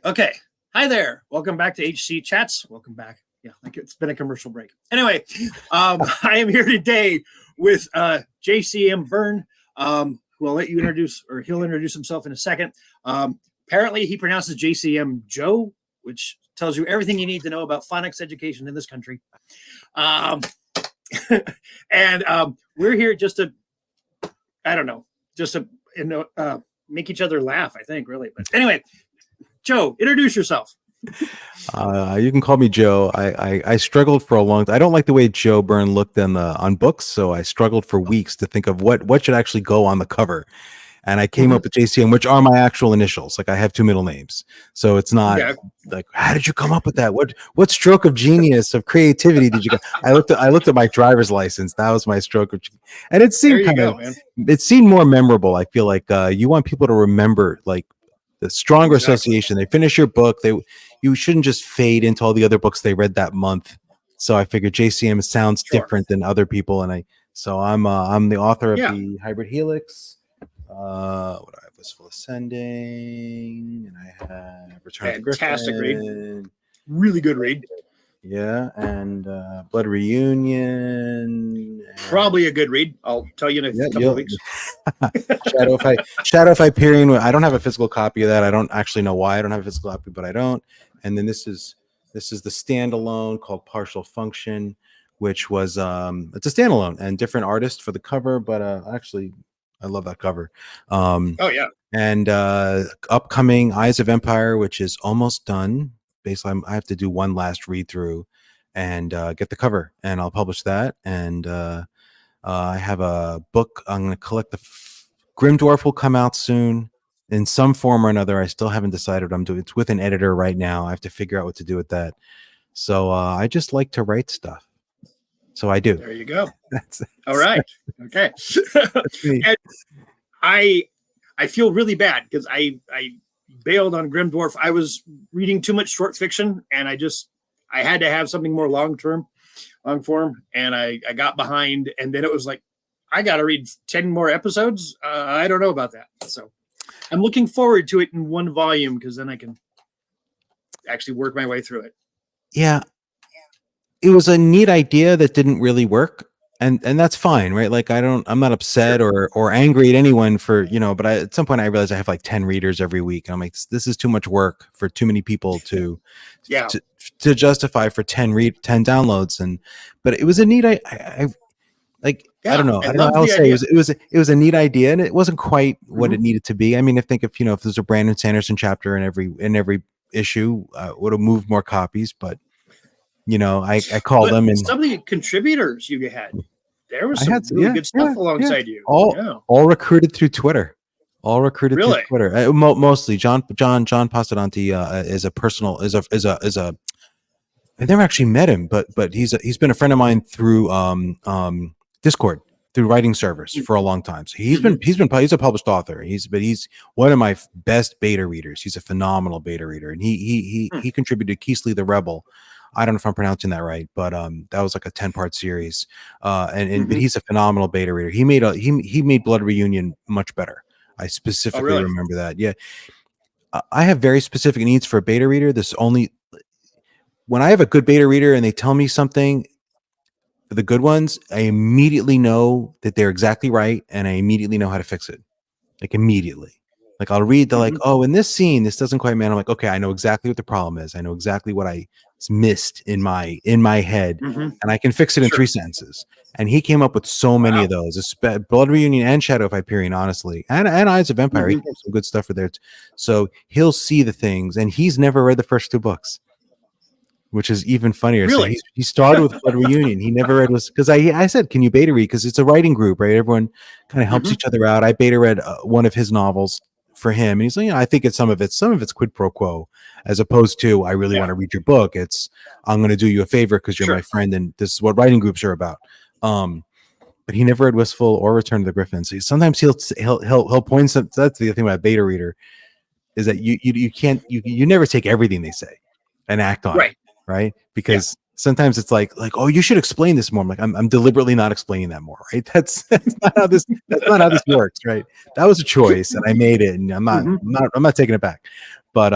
Okay. Hi there. Welcome back to HC Chats. Welcome back. Yeah, like it's been a commercial break. Anyway, I am here today with JCM Berne, who I'll let you introduce, or he'll introduce himself in a second. Apparently, he pronounces JCM Joe, which tells you everything you need to know about phonics education in this country. And we're here just to, I don't know, just to make each other laugh, I think, really. But anyway, Joe, introduce yourself. You can call me Joe. I struggled for a long time. I don't like the way Joe Byrne looked on books, so I struggled for weeks to think of what should actually go on the cover. And I came up with JCM, which are my actual initials. Like I have two middle names, so it's not like, how did you come up with that? What stroke of genius, of creativity did you get? I looked at my driver's license. That was my stroke of, and it seemed it seemed more memorable. I feel like you want people to remember like the stronger association. They finish your book. You shouldn't just fade into all the other books they read that month. So I figured JCM sounds different than other people, and I'm the author of the Hybrid Helix. What I have Wistful Ascending, and I have Return to Griffin. Fantastic read. Really good read. Yeah, and Blood Reunion. Probably a good read. I'll tell you in a couple of weeks. Shadow of Hyperion. I don't have a physical copy of that. I don't actually know why I don't have a physical copy, but I don't. And then this is the standalone called Partial Function, which was it's a standalone and different artist for the cover, but actually I love that cover. And upcoming Eyes of Empire, which is almost done. Basically, I have to do one last read through and get the cover, and I'll publish that. And I have a book. I'm going to collect the Grim Dwarf will come out soon in some form or another. I still haven't decided what I'm doing. It's with an editor right now. I have to figure out what to do with that. So I just like to write stuff. So I do. There you go. All right. Okay. And I feel really bad because I bailed on Grim Dwarf. I was reading too much short fiction, and I had to have something more long form, and I got behind, and then it was like, I got to read 10 more episodes. I don't know about that. So I'm looking forward to it in one volume because then I can actually work my way through it. Yeah. It was a neat idea that didn't really work. And that's fine, right? Like I'm not upset or angry at anyone for, but at some point I realized I have like 10 readers every week. And I'm like, this is too much work for too many people to justify for 10 downloads. But it was a neat, I don't know. I'll say it was a neat idea, and it wasn't quite what it needed to be. I mean, I think if there's a Brandon Sanderson chapter in every issue, would have moved more copies, but I called them, and some of the contributors you had, there was some really good stuff alongside you. All recruited through Twitter. Through Twitter. Mostly John Pasadanti is a personal is a. I've never actually met him, but he's been a friend of mine through Discord, through writing servers for a long time. So he's a published author. He's one of my best beta readers. He's a phenomenal beta reader, and he contributed Keesley the Rebel. I don't know if I'm pronouncing that right, but that was like a 10-part series. But he's a phenomenal beta reader. He made Blood Reunion much better. I specifically remember that. Yeah. I have very specific needs for a beta reader. When I have a good beta reader and they tell me something, for the good ones, I immediately know that they're exactly right, and I immediately know how to fix it. Like immediately. Like I'll read the oh, in this scene, this doesn't quite match. I'm like, okay, I know exactly what the problem is. I know exactly what I missed in my head, and I can fix it in 3 sentences. And he came up with so many of those. Blood Reunion and Shadow of Hyperion, honestly, and Eyes of Empire. He came some good stuff for there. So he'll see the things, and he's never read the first 2 books, which is even funnier. Really? So he started with Blood Reunion. He never read because I said, can you beta read? Because it's a writing group, right? Everyone kind of helps each other out. I beta read one of his novels for him, and he's like, I think it's some of it's quid pro quo, as opposed to I really want to read your book. It's I'm going to do you a favor because you're my friend, and this is what writing groups are about. But he never read Wistful or Return to the Griffin. So sometimes he'll point some. That's the thing about beta reader, is that you never take everything they say and act on it, right? Because sometimes it's like, oh, you should explain this more. I'm like, I'm deliberately not explaining that more, right? That's not how this works, right? That was a choice, and I made it, and I'm not taking it back. But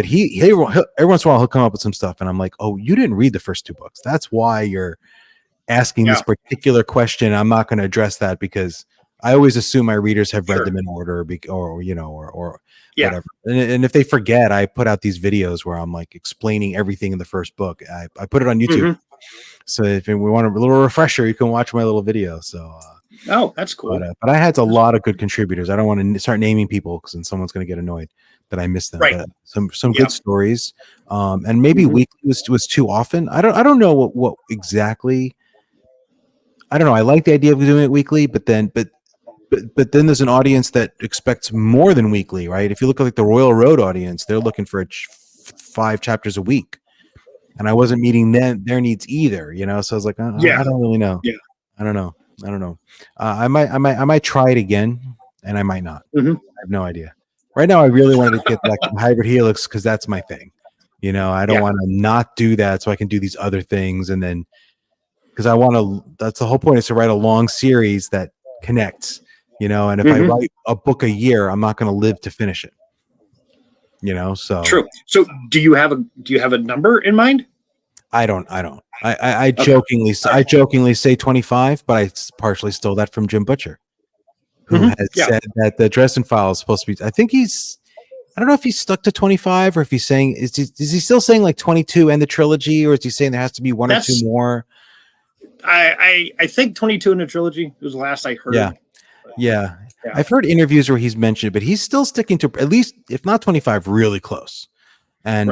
he every once in a while he'll come up with some stuff, and I'm like, oh, you didn't read the first 2 books. That's why you're asking this particular question. I'm not going to address that because I always assume my readers have read them in order, or whatever. And if they forget, I put out these videos where I'm like explaining everything in the first book. I put it on YouTube. So if we want a little refresher, you can watch my little video. So that's cool. But I had a lot of good contributors. I don't want to start naming people because then someone's going to get annoyed that I missed them. Right. But some good stories. And maybe weekly was too often. I don't know what exactly. I don't know. I like the idea of doing it weekly, but then there's an audience that expects more than weekly, right? If you look at like the Royal Road audience, they're looking for 5 chapters a week, and I wasn't meeting their needs either, So I was like, I don't really know. Yeah, I don't know. I might try it again, and I might not. I have no idea. Right now, I really wanted to get back to Hybrid Helix because that's my thing. I don't want to not do that so I can do these other things, and then because I want to. That's the whole point, is to write a long series that connects. And if I write a book a year, I'm not going to live to finish it. So true. So do you have a number in mind? I don't. I jokingly say 25, but I partially stole that from Jim Butcher, who has said that the Dresden Files is supposed to be. I think I don't know if he's stuck to 25 or if he's saying is he still saying like 22 and the trilogy, or is he saying there has to be one or two more? I think 22 in the trilogy was the last I heard. Yeah. I've heard interviews where he's mentioned it, but he's still sticking to at least, if not 25, really close. And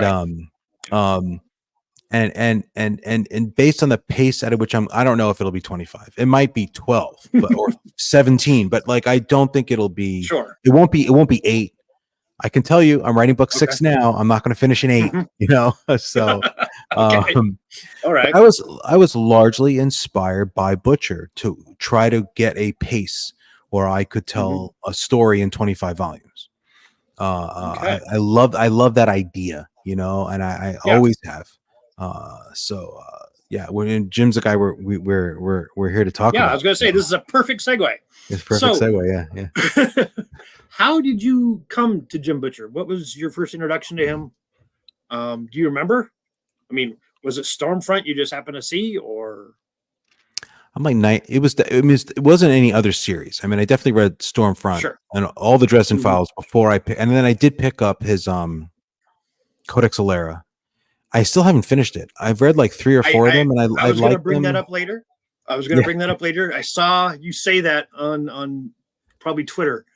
and based on the pace at which I don't know if it'll be 25. It might be 12 or 17, but like I don't think it'll be. Sure. It won't be 8. I can tell you, I'm writing book 6 now. I'm not going to finish in 8. So. Okay. All right. I was largely inspired by Butcher to try to get a pace where I could tell a story in 25 volumes. I love that idea, and I always have. When Jim's the guy we're here to talk about. I was going to say this is a perfect segue. It's a perfect segue. Yeah. How did you come to Jim Butcher? What was your first introduction to him? Do you remember? I mean, was it Stormfront you just happened to see, or? I'm like, it wasn't any other series. I mean, I definitely read Stormfront and all the Dresden Files before and then I did pick up his Codex Alera. I still haven't finished it. I've read like 3 or 4 of them, and I was going to bring that up later. I saw you say that on probably Twitter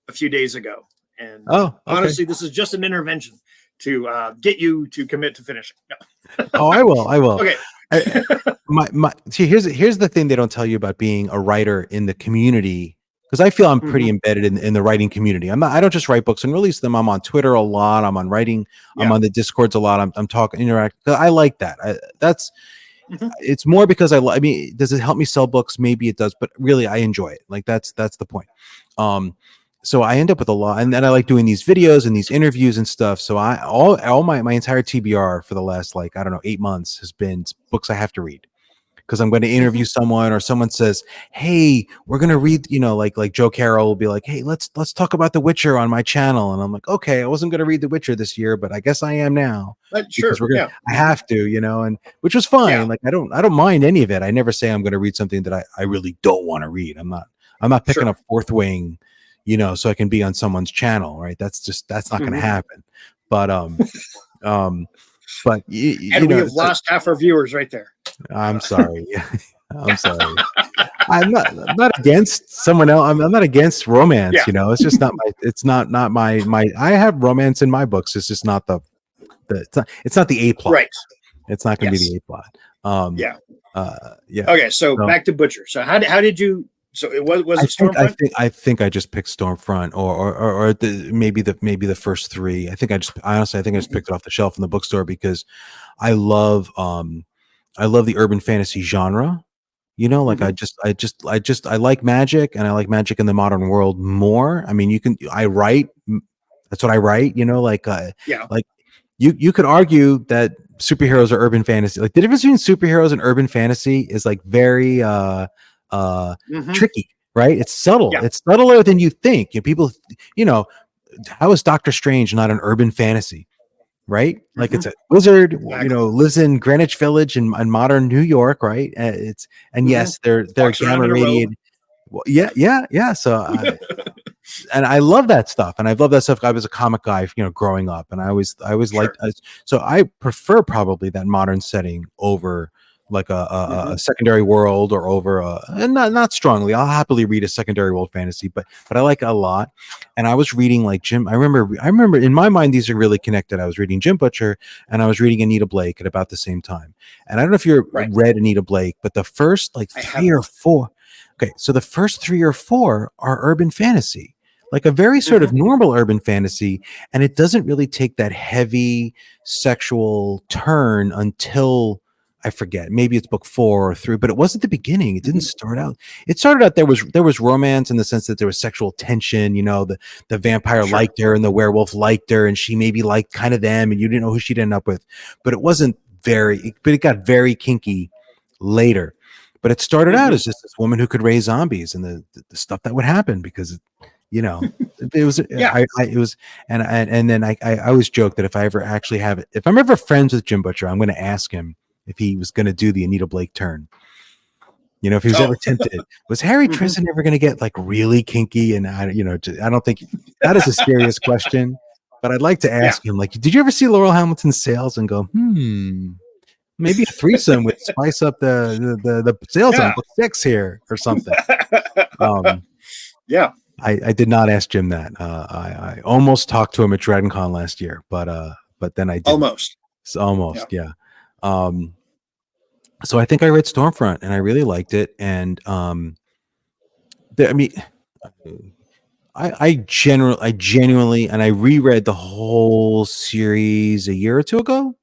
a few days ago, and honestly, this is just an intervention to get you to commit to finishing. No. I will. Okay. See, here's the thing they don't tell you about being a writer in the community, because I feel I'm pretty embedded in the writing community. I don't just write books and release them. I'm on Twitter a lot. I'm on writing. I'm on the Discords a lot. I'm talking, interact. I like that. It's more because I mean, does it help me sell books? Maybe it does, but really I enjoy it. Like that's the point. So I end up with a lot, and then I like doing these videos and these interviews and stuff. So all my entire TBR for the last 8 months has been books I have to read, because I'm going to interview someone, or someone says, "Hey, we're going to read," like Joe Carroll will be like, "Hey, let's talk about The Witcher on my channel," and I'm like, "Okay, I wasn't going to read The Witcher this year, but I guess I am now." Sure, I have to, and which was fine. Yeah. Like I don't mind any of it. I never say I'm going to read something that I really don't want to read. I'm not picking up Fourth Wing, so I can be on someone's channel, right? That's not going to happen. But but we have lost half our viewers right there. I'm sorry. I'm sorry. I'm not against someone else. I'm not against romance. It's just not my. It's not my. I have romance in my books. It's just not it's not the A plot. Right. It's not going to be the A plot. Yeah. Okay. So back to Butcher. So how did you? So it was it Stormfront? I think I just picked Stormfront, or maybe the first 3. I think I just picked it off the shelf in the bookstore because I love the urban fantasy genre. I like magic, and I like magic in the modern world more. I mean, I write. That's what I write. Like you could argue that superheroes or urban fantasy. Like the difference between superheroes and urban fantasy is like very tricky, right? It's subtle. Yeah. It's subtler than you think. People, how is Doctor Strange not an urban fantasy? Right? Like it's a wizard, Exactly. lives in Greenwich Village in modern New York, right? Yes, they're gamma radiated. Well, yeah. So, and I love that stuff, and I love that stuff. I was a comic guy, growing up, and I always liked. So I prefer probably that modern setting over like a secondary world, or over and not strongly. I'll happily read a secondary world fantasy, but I like it a lot. And I was reading like Jim. I remember in my mind these are really connected. I was reading Jim Butcher and I was reading Anita Blake at about the same time. And I don't know if you read Anita Blake, but the first like 3 or 4. Okay, so the first 3 or 4 are urban fantasy, like a very sort of normal urban fantasy, and it doesn't really take that heavy sexual turn until, I forget, maybe it's book 4 or 3, but it wasn't the beginning. It didn't start out. It started out there was romance in the sense that there was sexual tension. The vampire liked her and the werewolf liked her, and she maybe liked kind of them, and you didn't know who she'd end up with. But it wasn't but it got very kinky later. But it started out as just this woman who could raise zombies, and the stuff that would happen because it was it was, and then I always joke that if I ever actually if I'm ever friends with Jim Butcher, I'm going to ask him if he was going to do the Anita Blake turn. If he was ever tempted. Was Harry Tristan ever going to get like really kinky? And I don't think that is a serious question, but I'd like to ask him, like, did you ever see Laurel Hamilton's Sales and go, maybe a threesome would spice up the sales on book 6 here or something. I did not ask Jim that. I almost talked to him at DragonCon last year, but then I did almost. Yeah. So I think I read Stormfront and I really liked it, and I genuinely, and I reread the whole series a year or 2 ago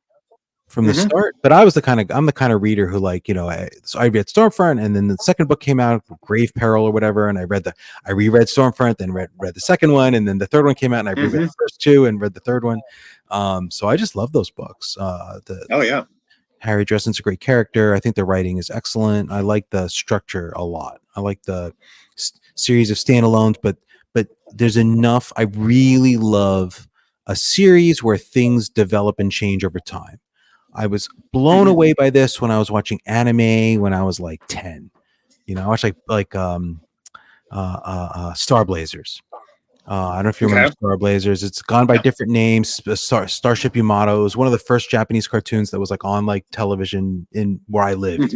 from the start. But I'm the kind of reader who, like, so I read Stormfront, and then the second book came out, Grave Peril or whatever, and I reread Stormfront, then read the second one, and then the third one came out, and I reread the first 2 and read the third one. So I just love those books. Harry Dresden's a great character. I think the writing is excellent. I like the structure a lot. I like the series of standalones, but there's enough. I really love a series where things develop and change over time. I was blown away by this when I was watching anime when I was like 10. I watched like Star Blazers. I don't know if you remember Star Blazers. It's gone by different names. Starship Yamato is one of the first Japanese cartoons that was like on like television in where I lived.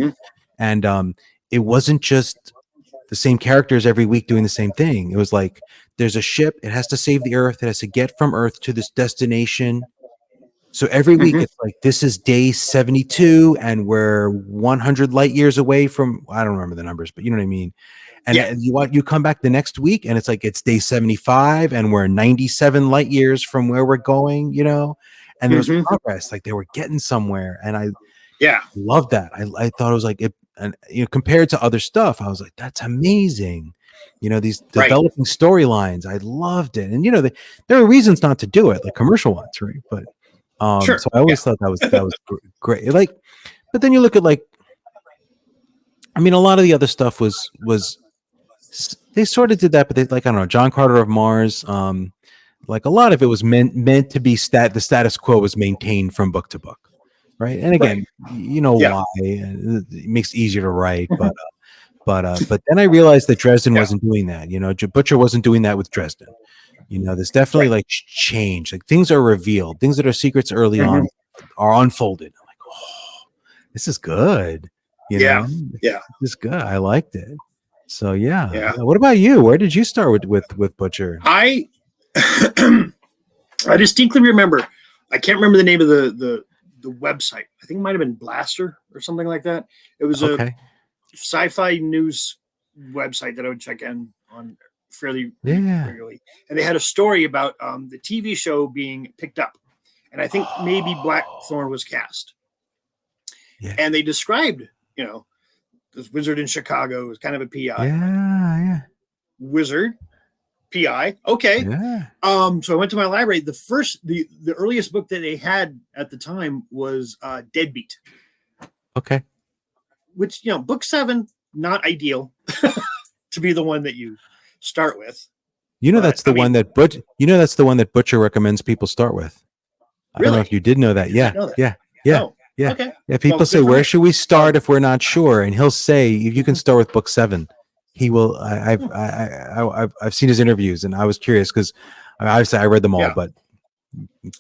And it wasn't just the same characters every week doing the same thing. It was like, there's a ship, it has to save the Earth, it has to get from Earth to this destination. So every week it's like, this is day 72 and we're 100 light years away from, I don't remember the numbers, but you know what I mean? And you come back the next week and it's like, it's day 75 and we're 97 light years from where we're going, and there was progress, like they were getting somewhere. And I loved that. I thought it was like, and compared to other stuff, I was like, that's amazing. These developing storylines, I loved it. And there are reasons not to do it, like commercial ones, right? But so I always thought that was great. Like, but then you look at like, a lot of the other stuff was they sort of did that, but they, like, I don't know, John Carter of Mars, like a lot of it was meant to be the status quo was maintained from book to book, right? And again, why it makes it easier to write, but then I realized that Dresden wasn't doing that. Butcher wasn't doing that with Dresden. There's definitely like change, like things are revealed, things that are secrets early on are unfolded. I'm like, oh, this is good. This is good. I liked it. So yeah. What about you? Where did you start with Butcher? I distinctly remember. I can't remember the name of the website. I think it might have been Blaster or something like that. It was a sci-fi news website that I would check in on fairly regularly, and they had a story about the TV show being picked up, and I think maybe Blackthorn was cast. And they described, this wizard in Chicago was kind of a PI. Wizard. PI. Okay. Yeah. So I went to my library. The earliest book that they had at the time was Deadbeat. Okay. Which, book 7, not ideal to be the one that you start with. That's the one that that's the one that Butcher recommends people start with. I don't know if you did know that. Yeah. Oh, okay. Yeah. People say, where should we start if we're not sure? And he'll say, if you can start with book 7. He will. I've seen his interviews, and I was curious because obviously I read them all, but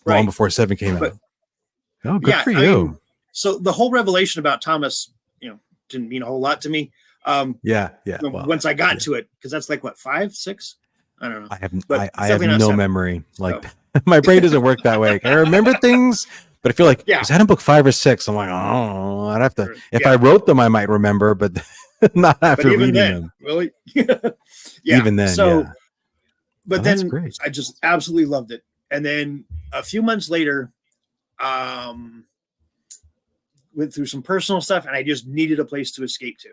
long before 7 came out. Oh, good for you. So the whole revelation about Thomas, didn't mean a whole lot to me. Once I got to it, because that's like what, 5, 6? I don't know. I have no 7. Memory. Like my brain doesn't work that way. I remember things, but I feel like was that in book 5 or 6? I'm like, oh, I'd have to. If I wrote them, I might remember, but not after reading them. Really? Even then. So, but then I just absolutely loved it. And then a few months later, went through some personal stuff, and I just needed a place to escape to.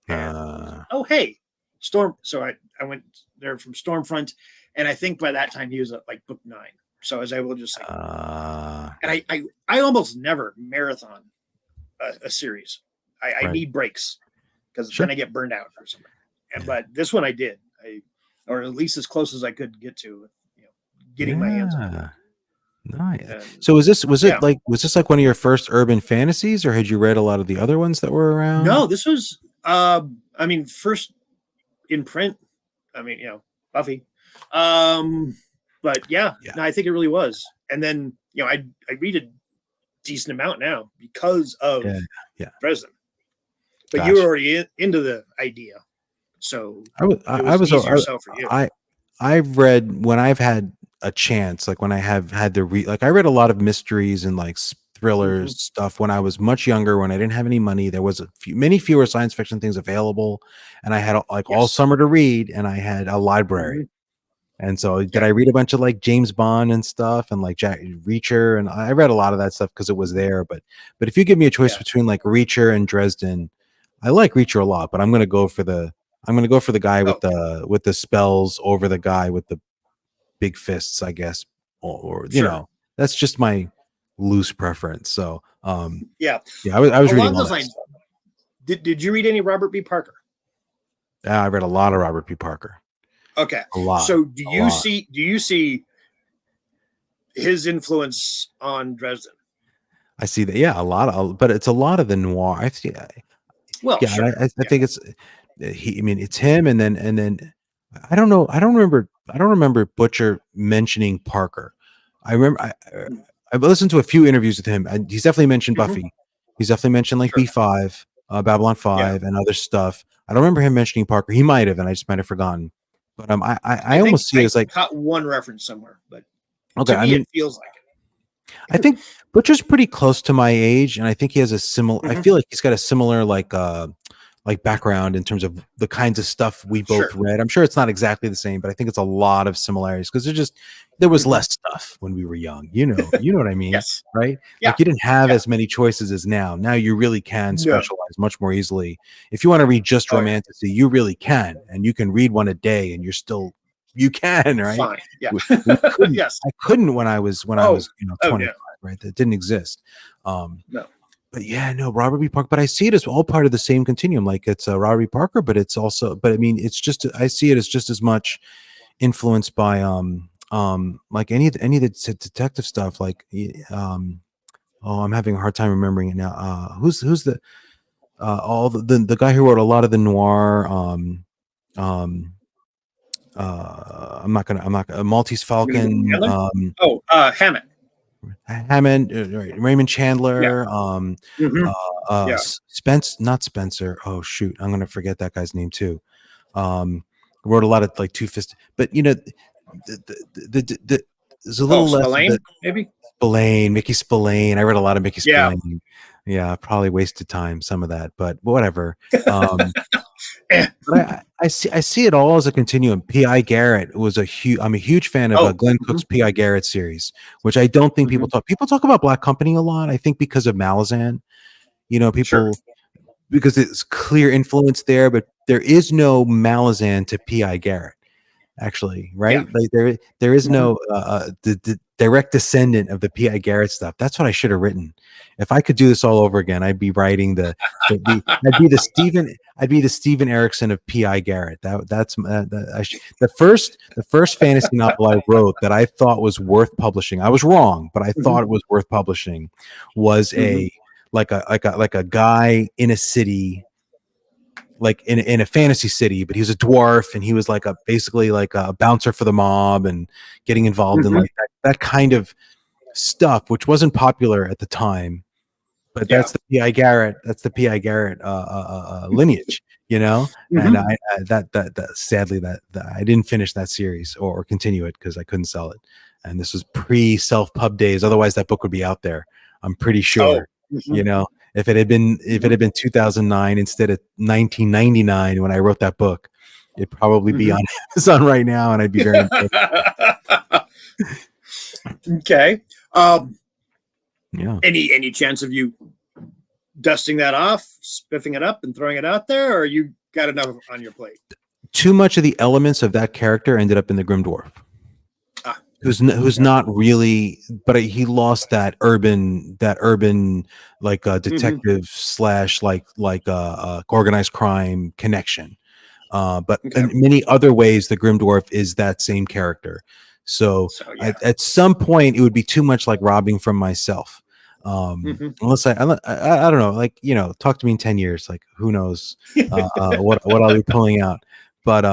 And, hey, Storm. So I went there from Stormfront, and I think by that time he was at like book 9. So I was able to just and I almost never marathon a series. I need breaks because then I get burned out or something. But this one I did, or at least as close as I could get to, getting my hands on it. Nice. So was this like one of your first urban fantasies, or had you read a lot of the other ones that were around? No, this was first in print. Buffy. But no, I think it really was. And then I read a decent amount now because of Dresden. But you were already into the idea, so I've read when I've had a chance, like when I have had to read, like I read a lot of mysteries and like thrillers stuff when I was much younger, when I didn't have any money. There was many fewer science fiction things available, and I had all summer to read, and I had a library. And so did I read a bunch of like James Bond and stuff, and like Jack Reacher, and I read a lot of that stuff because it was there. But if you give me a choice between like Reacher and Dresden, I like Reacher a lot, but I'm gonna go for the guy with the spells over the guy with the big fists, I guess, or that's just my loose preference. So I was reading all those lines. Did you read any Robert B. Parker? Yeah, I read a lot of Robert B. Parker. Okay, a lot. So do you see his influence on Dresden? I see that. Yeah, but it's a lot of the noir. I see. Well, I think it's it's him, and then I don't know. I don't remember Butcher mentioning Parker. I remember I've listened to a few interviews with him, and he's definitely mentioned Buffy. He's definitely mentioned like B5, Babylon 5, and other stuff. I don't remember him mentioning Parker. He might have, and I just might have forgotten. But I almost see it as like caught one reference somewhere, but to me, it feels like it. I think Butcher's pretty close to my age, and I think he has a similar. I feel like he's got a similar like background in terms of the kinds of stuff we both read. I'm sure it's not exactly the same, but I think it's a lot of similarities because there was less stuff when we were young. You know what I mean? Yes. Right? Yeah. Like you didn't have as many choices as now. Now you really can specialize much more easily. If you want to read just romantasy, you really can, and you can read one a day, and you can, right? Fine. Yeah. I couldn't when I was 25, right? That didn't exist. No. But Robert B. Parker. But I see it as all part of the same continuum. Like it's Robert B. Parker, but it's also. But I mean, it's just. I see it as just as much influenced by like any of the detective stuff. Like I'm having a hard time remembering it now. Who's the the guy who wrote a lot of the noir. Maltese Falcon. Hammond. Raymond Chandler. Not Spencer. Oh shoot, I'm gonna forget that guy's name too. Wrote a lot of like two-fisted, but there's a little less. Spillane, maybe Mickey Spillane. I read a lot of Mickey Spillane. Yeah, probably wasted time some of that, but whatever. But I see it all as a continuum. P.I. Garrett was I'm a huge fan of Glenn Cook's P.I. Garrett series, which I don't think people talk about Black Company a lot. I think because of Malazan, because it's clear influence there, but there is no Malazan to P.I. Garrett. actually, right? Like there is no the direct descendant of the P.I. Garrett stuff. That's what I should have written. If I could do this all over again, I'd be writing I'd be the Steven Erickson of P.I. Garrett. The first fantasy novel I wrote that I thought was worth publishing. I was wrong, but I thought it was worth publishing. Was a guy in a city, like in a fantasy city, but he was a dwarf and he was basically like a bouncer for the mob and getting involved in like that kind of stuff, which wasn't popular at the time. But that's the P.I. Garrett. That's the P.I. Garrett lineage, you know. And I sadly that I didn't finish that series or continue it because I couldn't sell it. And this was pre self pub days. Otherwise, that book would be out there. I'm pretty sure. You know, if it had been 2009 instead of 1999 when I wrote that book, it'd probably be on Amazon right now, and I'd be very okay. Yeah. Any chance of you dusting that off, spiffing it up, and throwing it out there, or you got enough on your plate? Too much of the elements of that character ended up in the Grim Dwarf, who's not really, but he lost that urban like detective slash like organized crime connection. But in many other ways, the Grim Dwarf is that same character. So at some point, it would be too much like robbing from myself. Unless I don't know, like, you know, talk to me in 10 years, like who knows what I'll be pulling out. But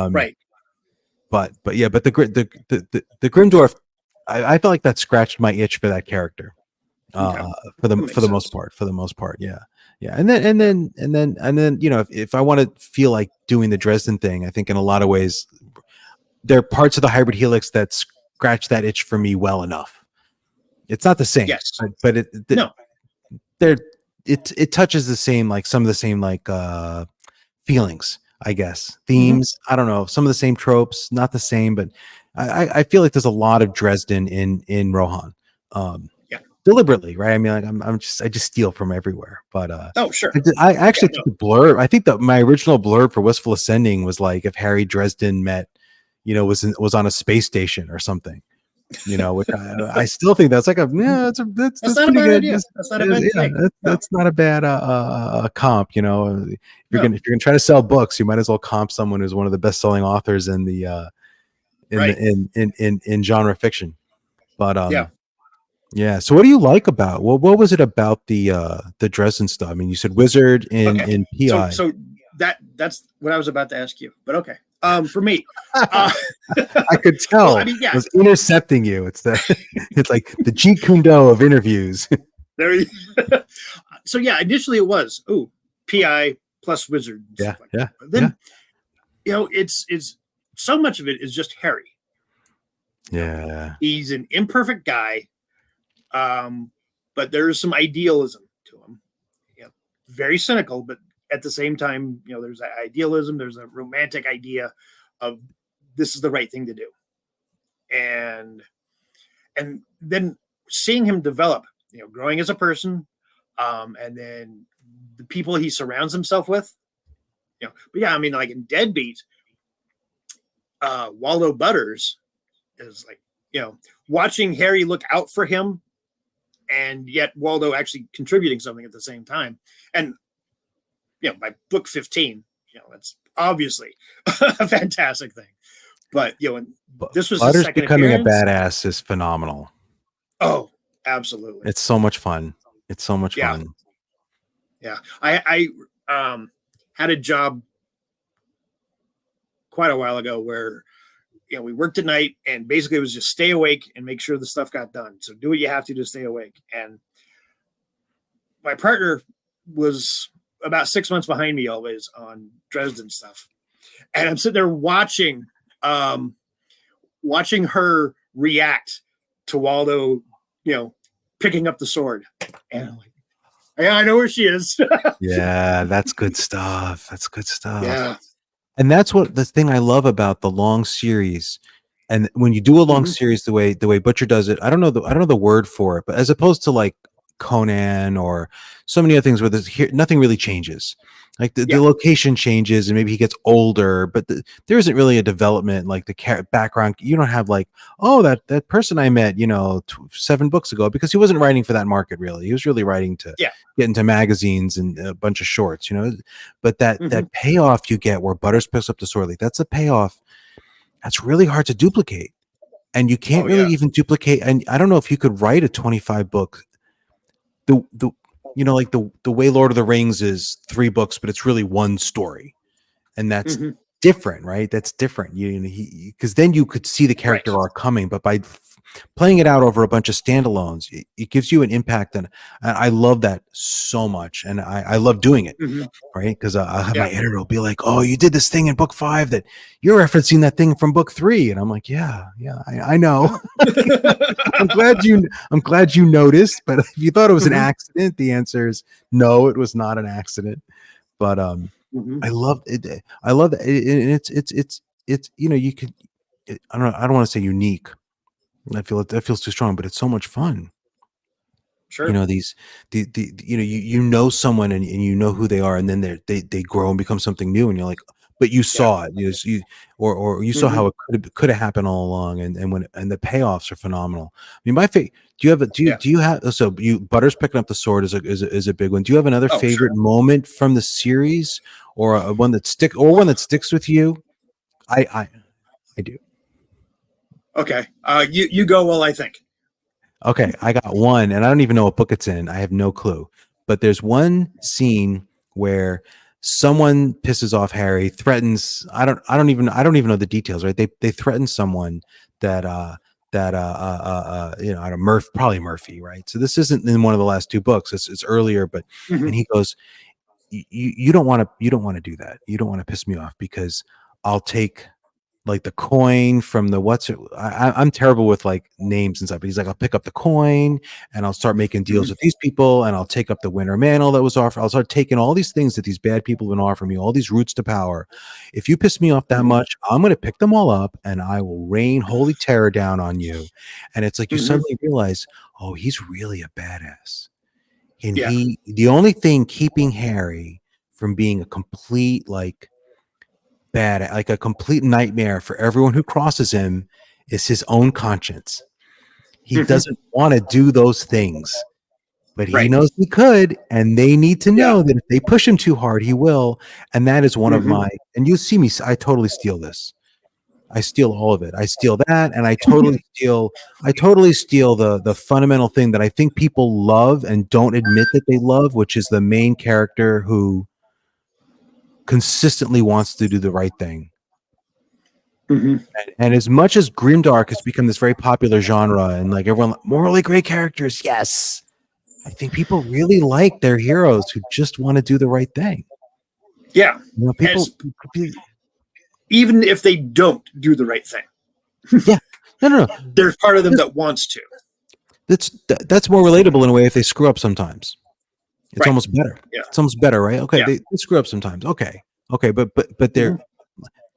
but the Grim Dwarf, I felt like that scratched my itch for that character. For the most part, yeah. And then you know, if I want to feel like doing the Dresden thing, I think in a lot of ways there are parts of the Hybrid Helix that scratch that itch for me well enough. It's not the same, but it touches the same, like some of the same like feelings, I guess, themes. I don't know, some of the same tropes, not the same, but I feel like there's a lot of Dresden in Rohan. Deliberately, right? I mean, like I just steal from everywhere. But I actually took a blurb. I think that my original blurb for Wistful Ascending was like if Harry Dresden met, you know, was on a space station or something, you know, which I still think that's like that's not a bad idea. That's not a bad thing. That's not a bad comp, you know. If you're gonna try to sell books, you might as well comp someone who's one of the best selling authors in the in genre fiction. But yeah. So what do you like about what was it about the Dresden stuff? I mean, you said wizard in PI. So that's what I was about to ask you. But okay. For me, I could tell. Well, I mean, I was intercepting you. It's like the Jeet Kune Do of interviews. So yeah, initially it was PI plus wizard. Yeah. But then you know, it's so much of it is just Harry. Yeah. He's an imperfect guy. But there's some idealism to him. You know, very cynical, but at the same time, you know, there's that idealism. There's a romantic idea of this is the right thing to do, and then seeing him develop, you know, growing as a person, and then the people he surrounds himself with, you know. But yeah, I mean, like in Deadbeat, Waldo Butters is like, you know, watching Harry look out for him, and yet Waldo actually contributing something at the same time. And, you know, by book 15, you know, that's obviously a fantastic thing. But, you know, and this was Butters his second becoming appearance. a badass is phenomenal. Oh, absolutely. It's so much fun. Fun. Yeah. I had a job quite a while ago where, you know, we worked at night and basically it was just stay awake and make sure the stuff got done. So do what you have to stay awake. And my partner was about 6 months behind me always on Dresden stuff. And I'm sitting there watching her react to Waldo, you know, picking up the sword. And I'm like, yeah, I know where she is. Yeah, that's good stuff. Yeah. And that's what the thing I love about the long series. And when you do a long series, the way Butcher does it, I don't know the word for it, but as opposed to like Conan or so many other things where nothing really changes. Like the location changes and maybe he gets older, but there isn't really a development like the background. You don't have like, oh, that person I met, 7 books ago, because he wasn't writing for that market really. He was really writing to get into magazines and a bunch of shorts, But that payoff you get where Butters picks up the sword, like that's a payoff that's really hard to duplicate, and you can't really even duplicate. And I don't know if you could write a 25 book. Like the way Lord of the Rings is 3 books, but it's really one story, and that's different, right? That's different. Because then you could see the character arc coming, but by playing it out over a bunch of standalones, it gives you an impact, and I love that so much, and I love doing it, right? Because I'll have my editor will be like, "Oh, you did this thing in book 5 that you're referencing that thing from book 3," and I'm like, "Yeah, I know." I'm glad you noticed, but if you thought it was an accident, the answer is no, it was not an accident. But I love it. I love that, and it's you could. I don't want to say unique. I feel that feels too strong, but it's so much fun. Sure. You know someone and you know who they are, and then they grow and become something new, and you're like, but you saw it, or you saw how it could have happened all along, and the payoffs are phenomenal. I mean, do you have Butters picking up the sword is a big one. Do you have another favorite moment from the series, or one that sticks with you? I do. Okay, you go while I think. Okay, I got one, and I don't even know what book it's in. I have no clue. But there's one scene where someone pisses off Harry, threatens. I don't even know the details. Right? They threaten someone that I don't probably Murphy. Right? So this isn't in one of the last 2 books. It's earlier, but and he goes, you don't want to do that. You don't want to piss me off because I'll take like the coin from the I'm terrible with like names and stuff, but he's like, I'll pick up the coin and I'll start making deals with these people, and I'll take up the winter mantle that was offered. I'll start taking all these things that these bad people have been offering me, all these routes to power. If you piss me off that much, I'm going to pick them all up and I will rain holy terror down on you. And it's like you suddenly realize, oh, he's really a badass. And the only thing keeping Harry from being a complete a complete nightmare for everyone who crosses him is his own conscience. He doesn't want to do those things, but he knows he could, and they need to know that if they push him too hard, he will. And that is one of my, and you see me, I totally steal this. I steal all of it. I steal that, and I totally steal the fundamental thing that I think people love and don't admit that they love, which is the main character who consistently wants to do the right thing. And as much as grimdark has become this very popular genre, and like everyone, morally great characters, yes, I think people really like their heroes who just want to do the right thing. Yeah, people, even if they don't do the right thing. No. There's part of them that wants to. That's more relatable in a way if they screw up sometimes. It's almost better. Yeah. It's almost better, right? Okay, they screw up sometimes. Okay, but they're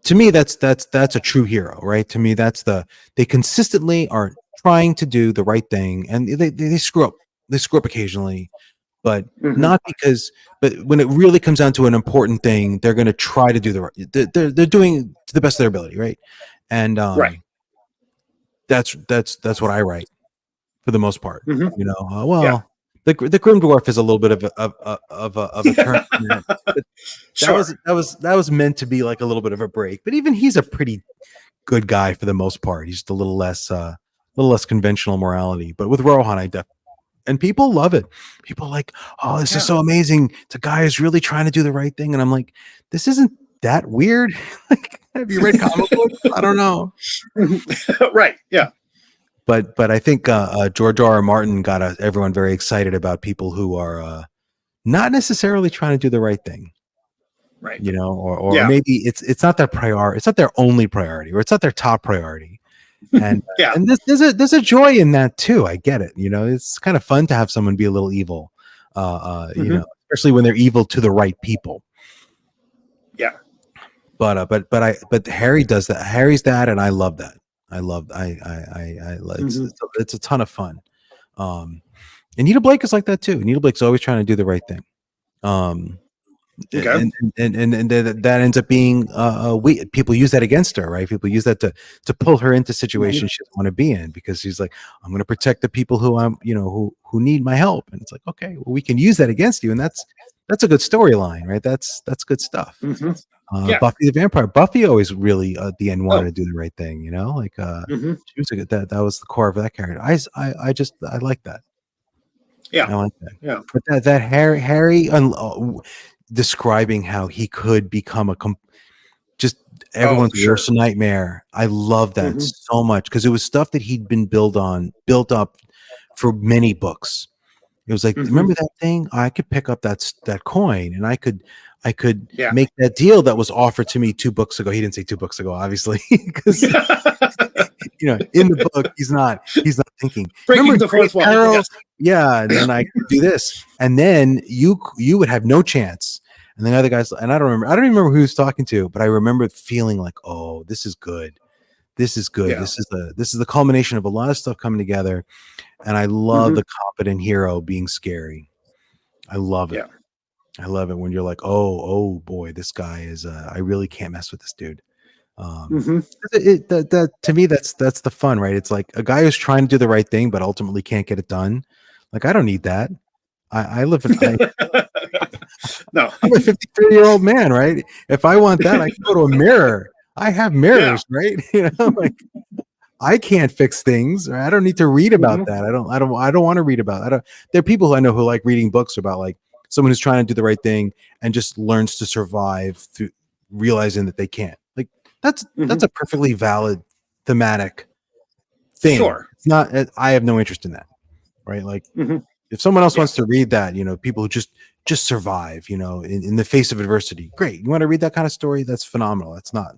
to me that's a true hero, right? To me, they consistently are trying to do the right thing, and they screw up. They screw up occasionally, but not because. But when it really comes down to an important thing, they're going to try to do the right. They're doing to the best of their ability, right? And that's what I write for the most part. The Grim Dwarf is a little bit of a turn. That was meant to be like a little bit of a break, but even he's a pretty good guy for the most part. He's just a little less conventional morality. But with Rohan, and people love it. People are like, oh, this is so amazing. It's a guy who's really trying to do the right thing, and I'm like, this isn't that weird. Like, have you read comic books? I don't know. Right? Yeah. But I think George R. R. Martin got everyone very excited about people who are not necessarily trying to do the right thing, right? Or maybe it's not their priority, it's not their only priority, or it's not their top priority. And and there's a joy in that too. I get it. It's kind of fun to have someone be a little evil, especially when they're evil to the right people. Yeah. But Harry does that. Harry's that, and I love that. It's a ton of fun. Anita Blake is like that too. Anita Blake's always trying to do the right thing. Okay. And that ends up being people use that against her, right? People use that to pull her into situations she doesn't want to be in, because she's like, I'm going to protect the people who who need my help. And it's like, okay, well, we can use that against you, and that's a good storyline, right? That's good stuff. Buffy the Vampire. Buffy always really at the end wanted to do the right thing, like she was that was the core of that character. I like that. Yeah, I like that. Yeah, but that Harry describing how he could become just everyone's worst nightmare. I love that so much, because it was stuff that he'd been built up for many books. It was like, remember that thing? I could pick up that coin, and I could make that deal that was offered to me 2 books ago. He didn't say 2 books ago, obviously, because in the book he's not thinking. Breaking the fourth wall. Yes. Yeah, and then I could do this, and then you would have no chance. And then other guys, and I don't even remember who he was talking to, but I remember feeling like, oh, this is good. This is good. Yeah. This is the culmination of a lot of stuff coming together. And I love the competent hero being scary. I love it. Yeah. I love it when you're like, oh boy, this guy is I really can't mess with this dude. That to me, that's the fun, right? It's like a guy who's trying to do the right thing but ultimately can't get it done. Like, I don't need that. I live in no, I'm a 53-year-old man, right? If I want that, I can go to a mirror. I have mirrors, right? Like, I can't fix things. Right? I don't need to read about that. I don't want to read about it. There are people who I know who like reading books about, like, someone who's trying to do the right thing and just learns to survive through realizing that they can't. Like, that's a perfectly valid thematic thing. Sure. It's not, I have no interest in that. Right. Like, if someone else wants to read that, people who just survive, in the face of adversity. Great. You want to read that kind of story? That's phenomenal. It's not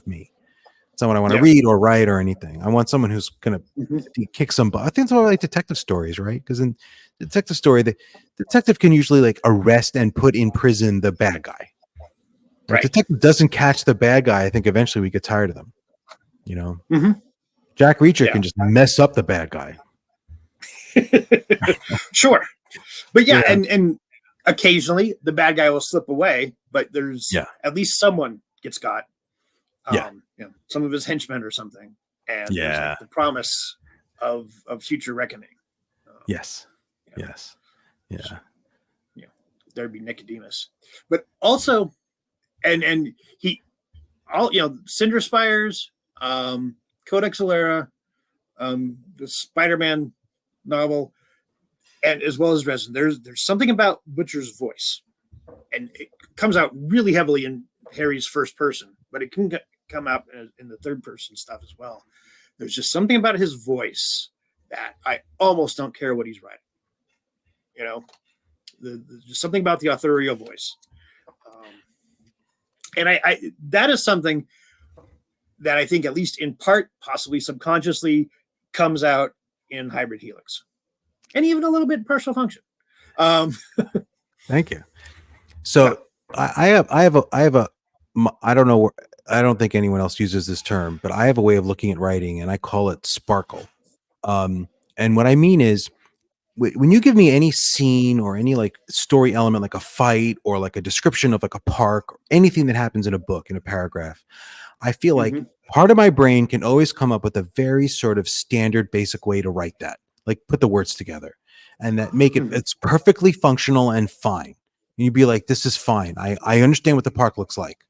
me. It's not what I want to read or write or anything. I want someone who's going to kick some butt. I think that's why I like detective stories, right? Because in detective story, the detective can usually like arrest and put in prison the bad guy. Right. If the detective doesn't catch the bad guy, I think eventually we get tired of them. Jack Reacher can just mess up the bad guy. Sure. But and occasionally the bad guy will slip away, but there's at least someone gets got. Some of his henchmen or something, and there's like the promise of future reckoning. Yes. There'd be Nicodemus, but also, and he, all Cinder Spires, Codex Alera, the Spider-Man novel, and as well as Dresden. There's something about Butcher's voice, and it comes out really heavily in Harry's first person, but it can come out in the third person stuff as well. There's just something about his voice that I almost don't care what he's writing. There's something about the authorial voice, and I that is something that I think, at least in part, possibly subconsciously, comes out in Hybrid Helix, and even a little bit in Partial Function. Thank you. So I have a I don't know, I don't think anyone else uses this term, but I have a way of looking at writing, and I call it sparkle. And what I mean is, when you give me any scene or any like story element, like a fight or like a description of like a park, or anything that happens in a book, in a paragraph, I feel like part of my brain can always come up with a very sort of standard basic way to write that, like put the words together and that make it, it's perfectly functional and fine. And you'd be like, this is fine. I understand what the park looks like.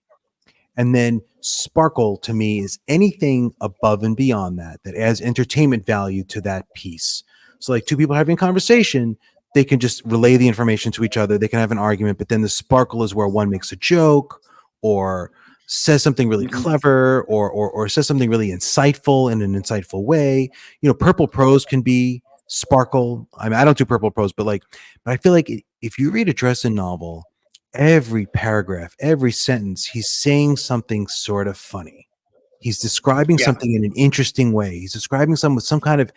And then sparkle to me is anything above and beyond that adds entertainment value to that piece. So like 2 people having a conversation, they can just relay the information to each other. They can have an argument, but then the sparkle is where one makes a joke or says something really clever or says something really insightful in an insightful way. Purple prose can be sparkle. I mean, I don't do purple prose, but I feel like if you read a Dresden novel, every paragraph, every sentence, he's saying something sort of funny. He's describing something in an interesting way. He's describing something with some kind of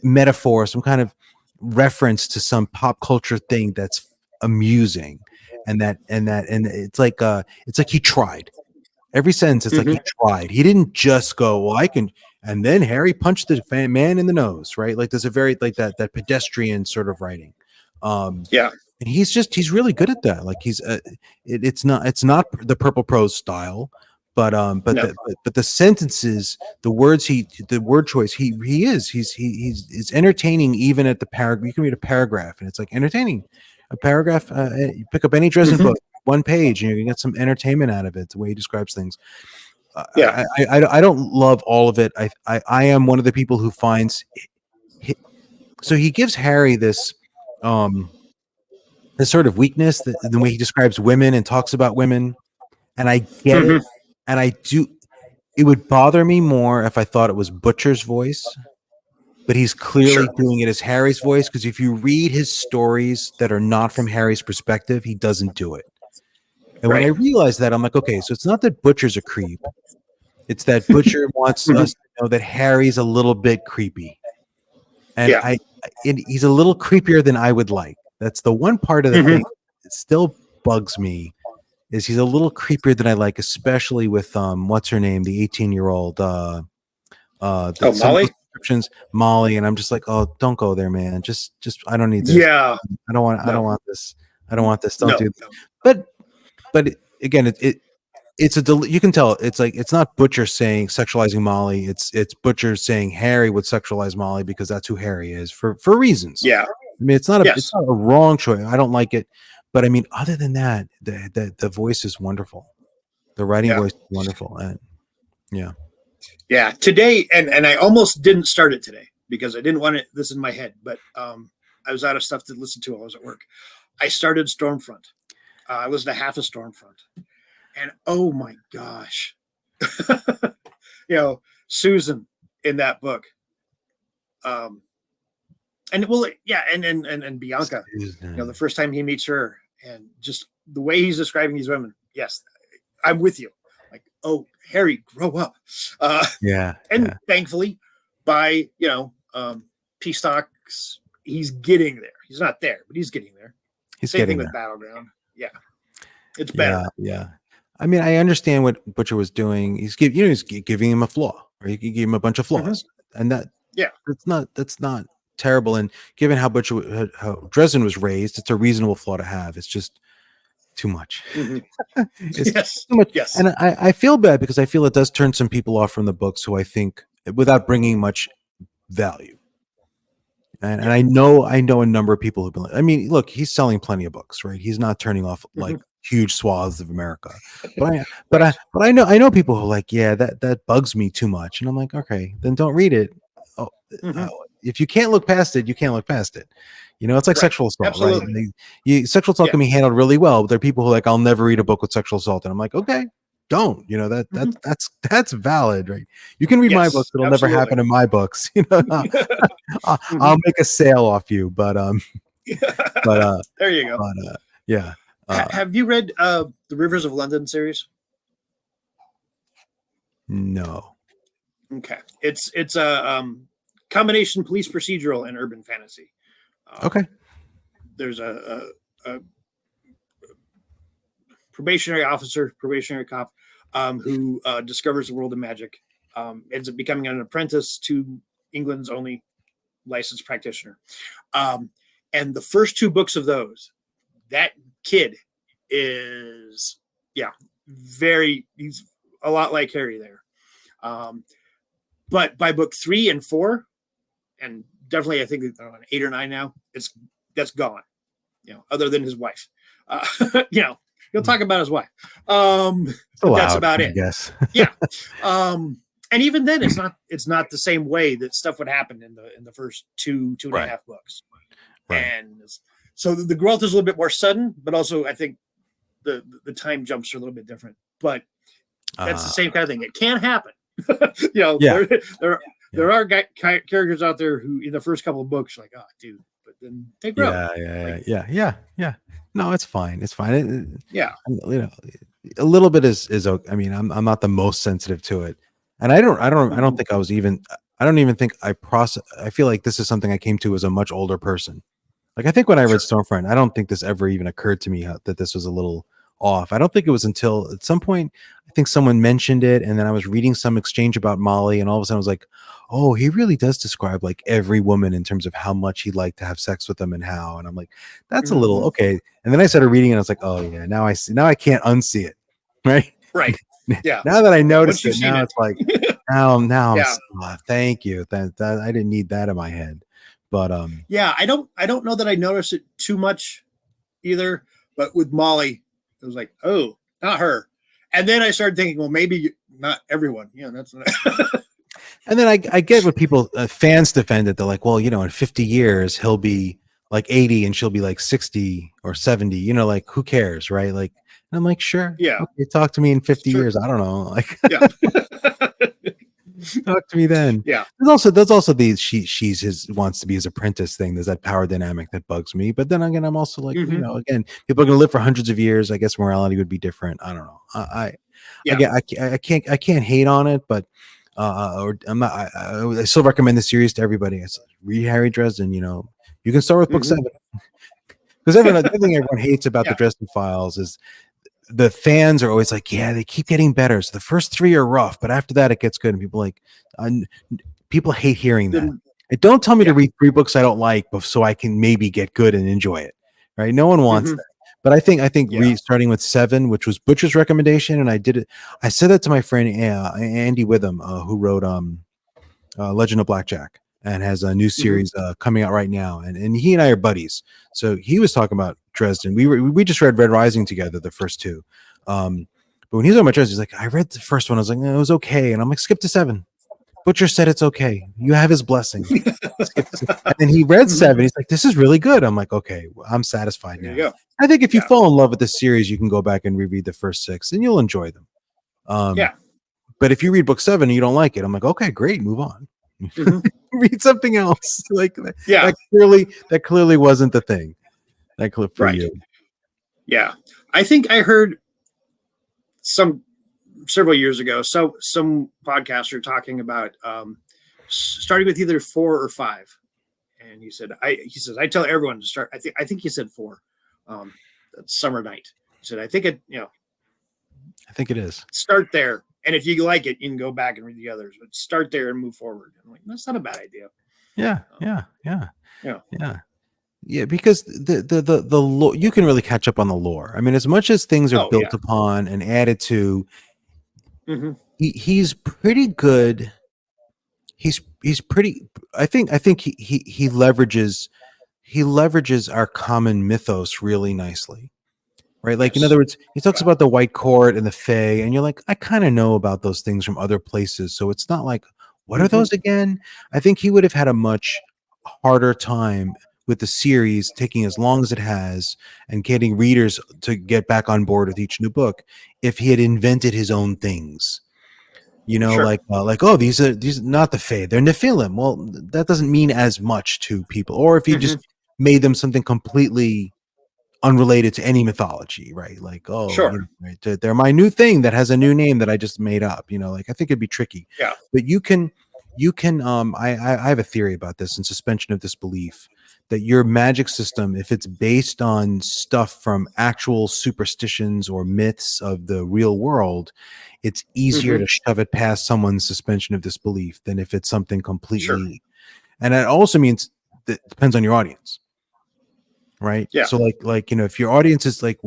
metaphor, some kind of reference to some pop culture thing that's amusing, and it's like he tried. Every sentence, it's like he tried. He didn't just go, well, I can. and then Harry punched the man in the nose, right? Like there's a very like that pedestrian sort of writing. Yeah. And he's really good at that. Like it's not the purple prose style, but the sentences, the word choice, he's entertaining even at the paragraph. You can read a paragraph and it's like entertaining. A paragraph, you pick up any Dresden book, one page, and you can get some entertainment out of it. The way he describes things. Yeah. I don't love all of it. I am one of the people who finds so he gives Harry this sort of weakness, the way he describes women and talks about women, and I get it, and I do. It would bother me more if I thought it was Butcher's voice, but he's clearly doing it as Harry's voice, because if you read his stories that are not from Harry's perspective, he doesn't do it. And when I realized that, I'm like, okay, so it's not that Butcher's a creep. It's that Butcher wants us to know that Harry's a little bit creepy. And he's a little creepier than I would like. That's the one part of the thing that still bugs me, is he's a little creepier than I like, especially with what's her name, the 18-year-old Molly? Molly, and I'm just like, oh, don't go there, man. Just I don't need this. Yeah. I don't want this. I don't want this. Don't do this. No. But again, it's you can tell it's like it's not Butcher saying sexualizing Molly. It's Butcher saying Harry would sexualize Molly because that's who Harry is for reasons. Yeah. I mean, it's not a wrong choice. I don't like it, but I mean, other than that, the voice is wonderful. The writing voice is wonderful, and yeah. Today, and I almost didn't start it today because I didn't want this in my head, but I was out of stuff to listen to while I was at work. I started Stormfront. I listened to half of Stormfront, and oh my gosh, Susan in that book. And Bianca, the first time he meets her, and just the way he's describing these women. Yes, I'm with you. Like, oh, Harry, grow up. And thankfully, by Peace Talks, he's getting there. He's not there, but he's getting there. Same thing with Battleground. Yeah, it's better. Yeah. I mean, I understand what Butcher was doing. He's giving him a flaw, or he gave him a bunch of flaws, and that's not terrible. And given how Dresden was raised, it's a reasonable flaw to have. It's just too much. It's too much. Yes. And I feel bad because I feel it does turn some people off from the books who I think, without bringing much value. And I know a number of people who've been like, I mean, look, he's selling plenty of books, right? He's not turning off like huge swaths of America. But I know people who are like, yeah, that bugs me too much. And I'm like, okay, then don't read it. If you can't look past it, you can't look past it. It's like sexual assault. Absolutely. Right? Sexual assault can be handled really well, but there are people who are like, I'll never read a book with sexual assault. And I'm like, okay, don't. That's valid, right? You can read my books, it'll never happen in my books. I'll make a sale off you, but there you go. Have you read the Rivers of London series? No. Okay, it's a combination police procedural and urban fantasy. Okay. There's a probationary cop who discovers the world of magic, ends up becoming an apprentice to England's only licensed practitioner. And the first two books of those, that kid is, he's a lot like Harry there. But by book 3 and 4, and definitely I think 8 or 9 now, that's gone. Other than his wife. He'll talk about his wife. That's about it. Yes. And even then, it's not the same way that stuff would happen in the first two and a half books. Right. And so the growth is a little bit more sudden, but also I think the time jumps are a little bit different. But that's the same kind of thing. It can happen. There are characters out there who in the first couple of books are like, oh, dude, but then they grow. Yeah. No, it's fine. It's fine. A little bit is okay. I mean, I'm not the most sensitive to it, and I don't think I was even. I don't even think I feel like this is something I came to as a much older person. Like I think when I read Stormfront, I don't think this ever even occurred to me that this was a little off. I don't think it was until at some point, I think someone mentioned it, and then I was reading some exchange about Molly, and all of a sudden I was like, oh, he really does describe like every woman in terms of how much he'd like to have sex with them and how. And I'm like, that's a little okay. And then I started reading and I was like, oh yeah, now I see, now I can't unsee it. Right. Right. Yeah. Now that I noticed it, now it. it's like, now Yeah. thank you. That I didn't need that in my head. But yeah, I don't know that I noticed it too much either. But with Molly, it was like, oh, not her. And then I started thinking, well, maybe not everyone. Yeah, that's. And then I get what people fans defend it. They're like, well, you know, in 50 years he'll be like 80 and she'll be like 60 or 70. You know, like who cares, right? Like, and I'm like, sure, Yeah. Okay, talk to me in 50 years. I don't know, like, yeah. talk to me then. Yeah. There's also the she's his wants to be his apprentice thing. There's that power dynamic that bugs me. But then again, I'm also like, you know, again, people are going to live for hundreds of years. I guess morality would be different. I don't know. I can't hate on it, but or I'm not. I still recommend the series to everybody. I said, read Harry Dresden. You know, you can start with book 7 because the other thing everyone hates about the Dresden Files is the fans are always like, yeah, they keep getting better. So the first 3 are rough, but after that it gets good. And people like, people hate hearing that. And don't tell me to read 3 books I don't like, so I can maybe get good and enjoy it. Right? No one wants that. But I think starting with 7, which was Butcher's recommendation, and I did it. I said that to my friend Andy Witham, who wrote Legend of Blackjack, and has a new series coming out right now. And he and I are buddies. So he was talking about Dresden. We just read Red Rising together, the first 2. But when he was talking about Dresden, he's like, I read the first one. I was like, it was okay. And I'm like, skip to 7. Butcher said it's okay. You have his blessing. And then he read 7. He's like, this is really good. I'm like, okay, I'm satisfied now. I think if you fall in love with the series, you can go back and reread the first 6 and you'll enjoy them. But if you read book 7 and you don't like it, I'm like, okay, great, move on. Read something else. Like that clearly wasn't the thing. That clip for you. Yeah. I think I heard several years ago, some podcaster talking about starting with either 4 or 5. And he says, I tell everyone to start. I think he said 4. That's Summer Night. He said, I think it is. Start there. And if you like it, you can go back and read the others, but start there and move forward. I'm like, that's not a bad idea. Yeah. Because the you can really catch up on the lore. I mean, as much as things are built upon and added to, he's pretty good. He's pretty. I think he leverages our common mythos really nicely. Right. Like, in other words, he talks about the White Court and the Fae, and you're like, I kind of know about those things from other places. So it's not like, what are those again? I think he would have had a much harder time with the series taking as long as it has and getting readers to get back on board with each new book if he had invented his own things. You know, like, oh, these are not the Fae, they're Nephilim. Well, that doesn't mean as much to people. Or if he just made them something completely unrelated to any mythology, right? Like, oh, they're my new thing that has a new name that I just made up. You know, like, I think it'd be tricky. Yeah. But you can. I have a theory about this in suspension of disbelief, that your magic system, if it's based on stuff from actual superstitions or myths of the real world, it's easier to shove it past someone's suspension of disbelief than if it's something completely. And that also means that it depends on your audience. Right. Yeah. So like, you know, if your audience is like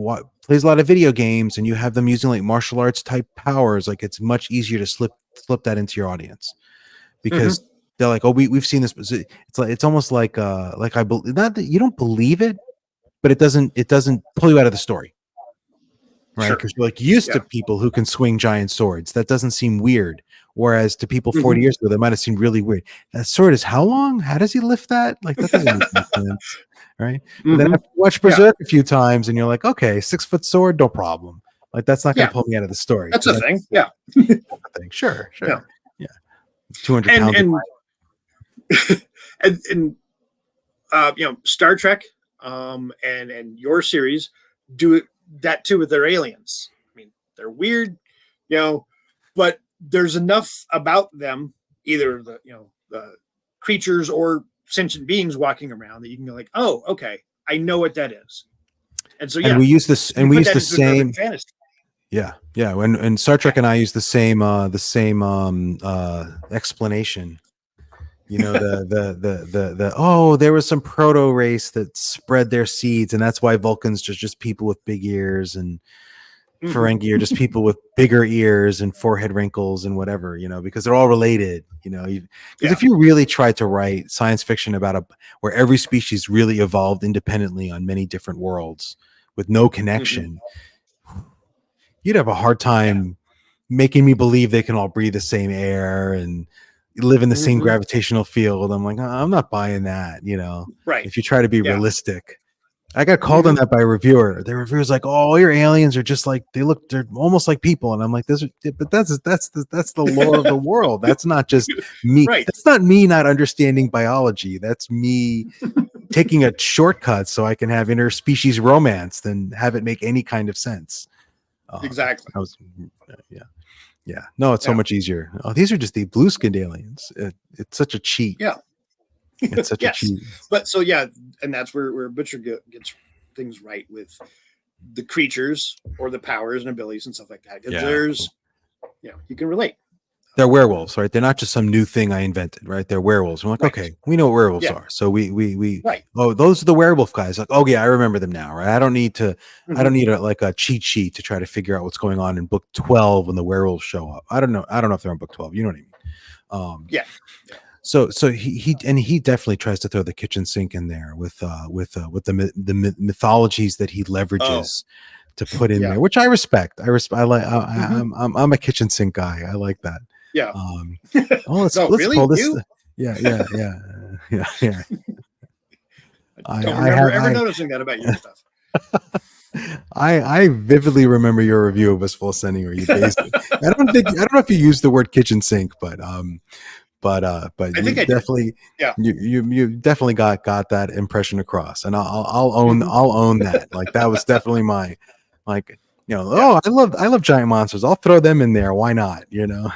plays a lot of video games and you have them using like martial arts type powers, like, it's much easier to slip that into your audience because they're like, oh, we've seen this. It's almost like I believe, not that you don't believe it, but it doesn't pull you out of the story. Right. Because you're like used to people who can swing giant swords. That doesn't seem weird. Whereas to people 40 years ago, that might have seemed really weird. That sword is how long? How does he lift that? Like, that doesn't make sense. Right. And then after you watch Berserk a few times and you're like, okay, 6-foot sword, no problem. Like, that's not going to pull me out of the story. That's a thing. Yeah. Sure. Yeah. 200 pounds. And you know, Star Trek and your series do that too with their aliens. I mean, they're weird, you know, but there's enough about them, either the creatures or sentient beings walking around, that you can go like, oh, okay, I know what that is. And so we use the same fantasy. Yeah, yeah. When Star Trek and I use the same explanation. You know, the oh, there was some proto race that spread their seeds, and that's why Vulcans just people with big ears, and Ferengi are just people with bigger ears and forehead wrinkles and whatever, you know, because they're all related, you know. Because if you really tried to write science fiction about where every species really evolved independently on many different worlds with no connection, you'd have a hard time making me believe they can all breathe the same air and live in the same gravitational field. I'm like, I'm not buying that, you know. Right. If you try to be realistic. I got called on that by a reviewer. The reviewer's like, "Oh, your aliens are just like they're almost like people," and I'm like, "That's the lore of the world. That's not just me. Right. That's not me not understanding biology. That's me taking a shortcut so I can have interspecies romance and have it make any kind of sense." Exactly. Yeah. No, it's so much easier. Oh, these are just the blue-skinned aliens. It's such a cheat. Yeah. It's such a cheat. But so and that's where Butcher gets things right with the creatures or the powers and abilities and stuff like that. There's, you can relate. They're werewolves, right? They're not just some new thing I invented, right? They're werewolves. I'm like, okay, we know what werewolves are. So we oh, those are the werewolf guys. Like, oh yeah, I remember them now, right? I don't need a cheat sheet to try to figure out what's going on in book 12 when the werewolves show up. I don't know if they're in book 12. You know what I mean? So he definitely tries to throw the kitchen sink in there with the mythologies that he leverages to put in there, which I respect. I'm a kitchen sink guy. I like that. Yeah. Let's really? pull this. You? Yeah. I don't remember ever noticing that about your stuff. I vividly remember your review of Wistful Ascending where you based it. I don't know if you used the word kitchen sink, but I think you definitely got that impression across, and I'll own that. Like that was definitely my I love giant monsters. I'll throw them in there. Why not? You know,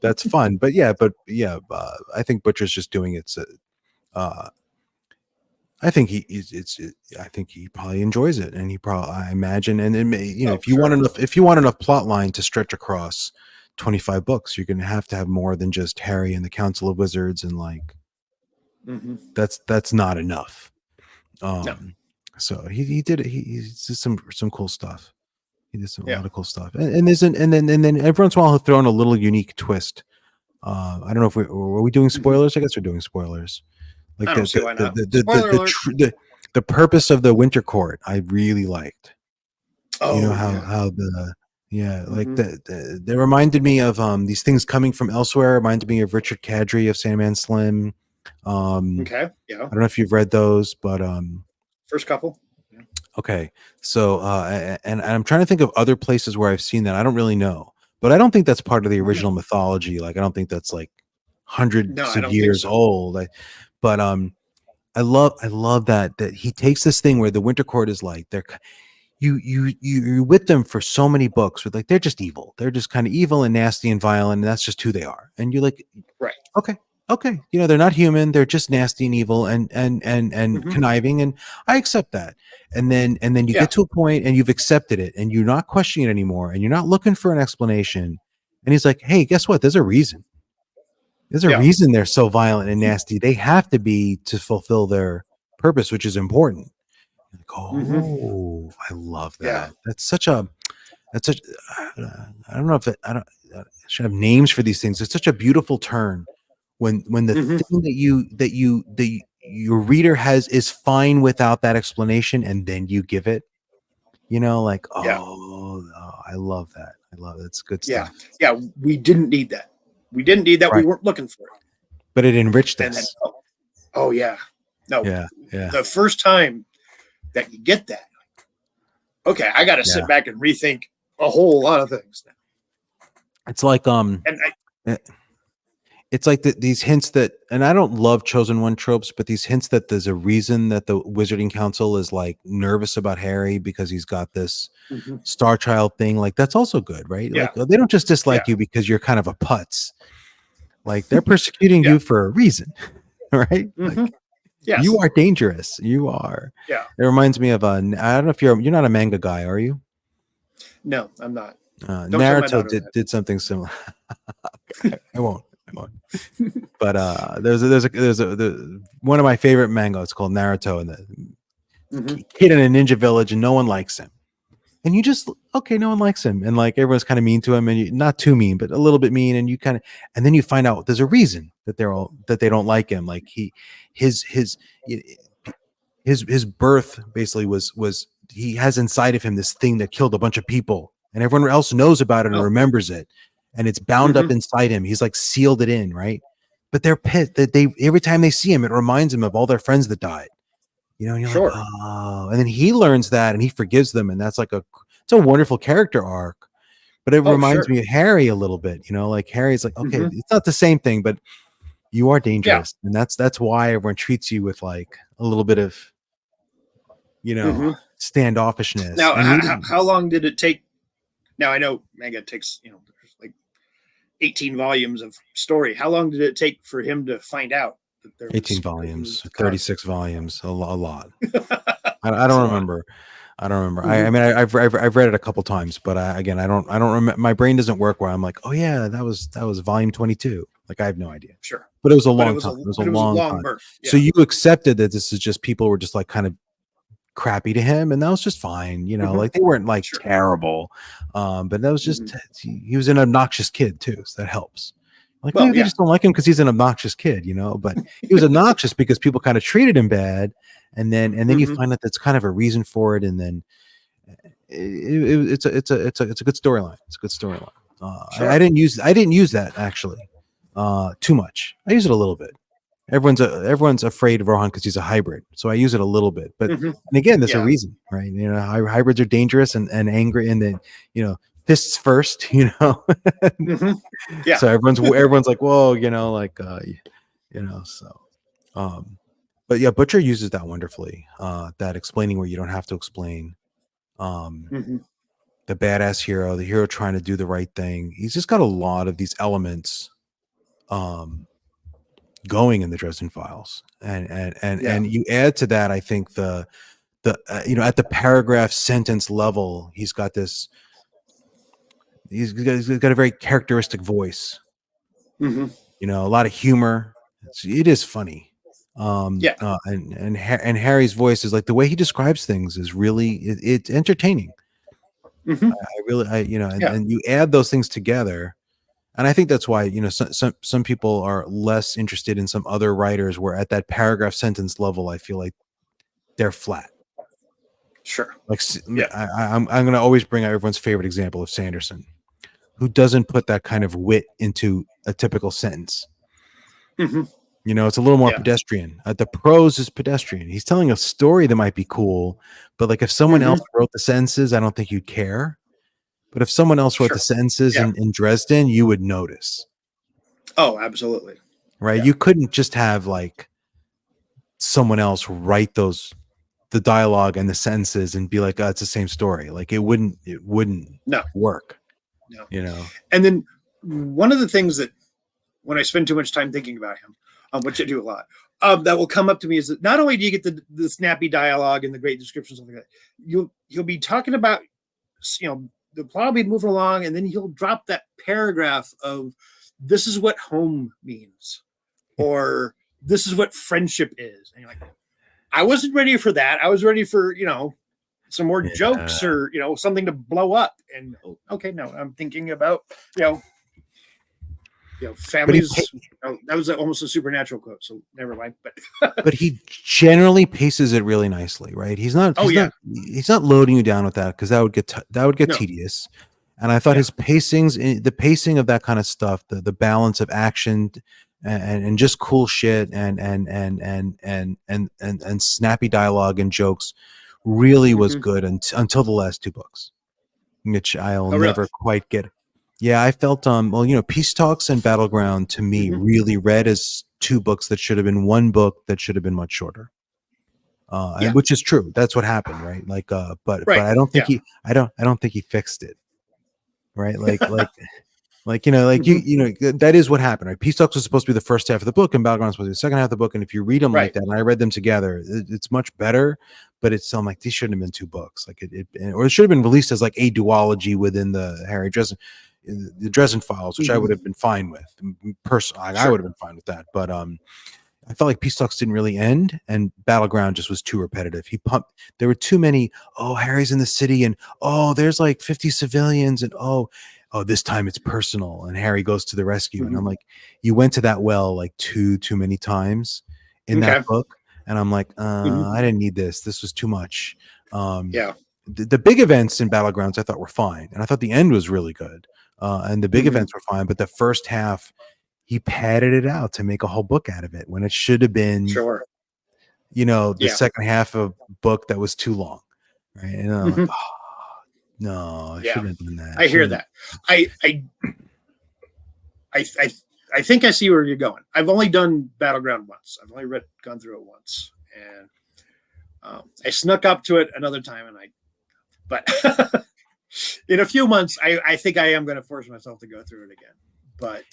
that's fun. But I think Butcher's just doing it. I think I think he probably enjoys it, and I imagine, and it may, if you want enough plot line to stretch across 25 books, you're going to have more than just Harry and the Council of Wizards, and that's not enough. So he did it. He did some cool stuff. He did a lot of cool stuff, and then every once in a while he'll throw in a little unique twist. I don't know if are we doing spoilers? I guess we're doing spoilers. Like I don't see why not. The purpose of the Winter Court, I really liked. Oh, you know how they reminded me of these things coming from elsewhere. Reminded me of Richard Kadrey of Sandman Slim. I don't know if you've read those, but first couple. Okay, so and I'm trying to think of other places where I've seen that. I don't really know, but I don't think that's part of the original mythology. Like I don't think that's like hundreds of years old. But I love that he takes this thing where the Winter Court is like you're with them for so many books with like they're just evil. They're just kind of evil and nasty and violent, and that's just who they are. And you're like, right, okay, they're not human. They're just nasty and evil and conniving, and I accept that. And then you get to a point and you've accepted it, and you're not questioning it anymore, and you're not looking for an explanation. And he's like, hey, guess what? There's a reason. There's a reason they're so violent and nasty. They have to be to fulfill their purpose, which is important. Like, I love that. That's such a I don't know if I should have names for these things. It's such a beautiful turn when the thing that your reader is fine without that explanation, and then you give it. Like I love that. I love it. It's good stuff. Yeah, we didn't need that. We didn't need that. Right. We weren't looking for it. But it enriched us. The first time that you get that, okay, I got to sit back and rethink a whole lot of things now. It's like it's like these hints that, and I don't love chosen one tropes, but these hints that there's a reason that the Wizarding Council is like nervous about Harry because he's got this Star Child thing. Like that's also good, right? Yeah. Like they don't just dislike you because you're kind of a putz. Like they're persecuting you for a reason, right? Like, you are dangerous. You are. Yeah. It reminds me of I don't know if you're not a manga guy, are you? No, I'm not. Don't tell my Naruto daughter did something similar. I won't. But there's one of my favorite manga. It's called Naruto, and the kid in a ninja village, and no one likes him. And you just no one likes him, and like everyone's kind of mean to him, and not too mean, but a little bit mean, and and then you find out there's a reason that they don't like him. Like his birth basically was he has inside of him this thing that killed a bunch of people, and everyone else knows about it and remembers it, and it's bound up inside him. He's like sealed it in, right? But they're pissed that every time they see him, it reminds them of all their friends that died. And you're like, oh, and then he learns that and he forgives them, and that's like it's a wonderful character arc. But it reminds me of Harry a little bit, like Harry's like, okay, it's not the same thing, but you are dangerous, and that's why everyone treats you with like a little bit of standoffishness. Now, how long did it take? Now I know manga takes like 18 volumes of story. How long did it take for him to find out that there 18 volumes, 36 volumes, a lot. I don't remember. I mean, I've read it a couple times, but I don't remember. My brain doesn't work where I'm like, oh yeah, that was volume 22. Like I have no idea. Sure. But it was a long time. It was a long time. Yeah. So you accepted that this is just people were just like kind of crappy to him, and that was just fine. Like they weren't like terrible. But that was just he was an obnoxious kid too, so that helps. Like maybe they just don't like him because he's an obnoxious kid, but he was obnoxious because people kind of treated him bad, and then you find out that's kind of a reason for it, and then it's a good storyline. It's a good storyline. I didn't use that actually too much. I use it a little bit. Everyone's afraid of Rohan because he's a hybrid, so I use it a little bit. But and again, there's a reason, right? Hybrids are dangerous and angry, and then fists first, So everyone's like, whoa, so but yeah, Butcher uses that wonderfully. That explaining where you don't have to explain. The badass hero, the hero trying to do the right thing. He's just got a lot of these elements going in the Dresden Files, and you add to that, I think the at the paragraph sentence level, he's got this. He's got a very characteristic voice. A lot of humor. It is funny. And Harry's voice is like the way he describes things is really it's entertaining. And you add those things together, and I think that's why some people are less interested in some other writers where at that paragraph sentence level, I feel like they're flat. Sure. Like I'm going to always bring out everyone's favorite example of Sanderson, who doesn't put that kind of wit into a typical sentence. It's a little more pedestrian. The prose is pedestrian. He's telling a story that might be cool, but like if someone else wrote the sentences, I don't think you'd care. But if someone else wrote the sentences in Dresden, you would notice. Oh, absolutely. Right. You couldn't just have like someone else write the dialogue and the sentences and be like, oh, it's the same story. Like it wouldn't work. No. And then one of the things that when I spend too much time thinking about him, which I do a lot, that will come up to me is that not only do you get the snappy dialogue and the great descriptions of that, he'll be talking about, the plot will be moving along, and then he'll drop that paragraph of this is what home means, or this is what friendship is. And you're like, I wasn't ready for that. I was ready for, some more jokes or, something to blow up. And okay, no, I'm thinking about, families. That was almost a supernatural quote, so never mind. But he generally paces it really nicely, right? He's not loading you down with that because that would get tedious. And I thought his the pacing of that kind of stuff, the balance of action and just cool shit and snappy dialogue and jokes really was good until the last two books, which I'll never quite get. Yeah, I felt Peace Talks and Battleground to me really read as two books that should have been one book that should have been much shorter. Which is true. That's what happened, right? Like but I don't think I don't think he fixed it. Right? That is what happened, right? Peace Talks was supposed to be the first half of the book and Battleground was supposed to be the second half of the book, and if you read them like that, and I read them together, it's much better, but it's still, I'm like, these shouldn't have been 2 books. Like or it should have been released as like a duology within the Dresden Files, which I would have been fine with. Personally, I would have been fine with that. But I felt like Peace Talks didn't really end, and Battleground just was too repetitive. There were too many, Harry's in the city, and there's like 50 civilians, and this time it's personal, and Harry goes to the rescue. And I'm like, you went to that well like too many times in that book. And I'm like, I didn't need this. This was too much. The big events in Battlegrounds I thought were fine, and I thought the end was really good. And the big events were fine, but the first half, he padded it out to make a whole book out of it when it should have been, the second half of book that was too long, right? And I'm like, no, I shouldn't have done that. I hear that. I think I see where you're going. I've only done Battleground once. I've only gone through it once, and I snuck up to it another time, but in a few months, I think I am going to force myself to go through it again. But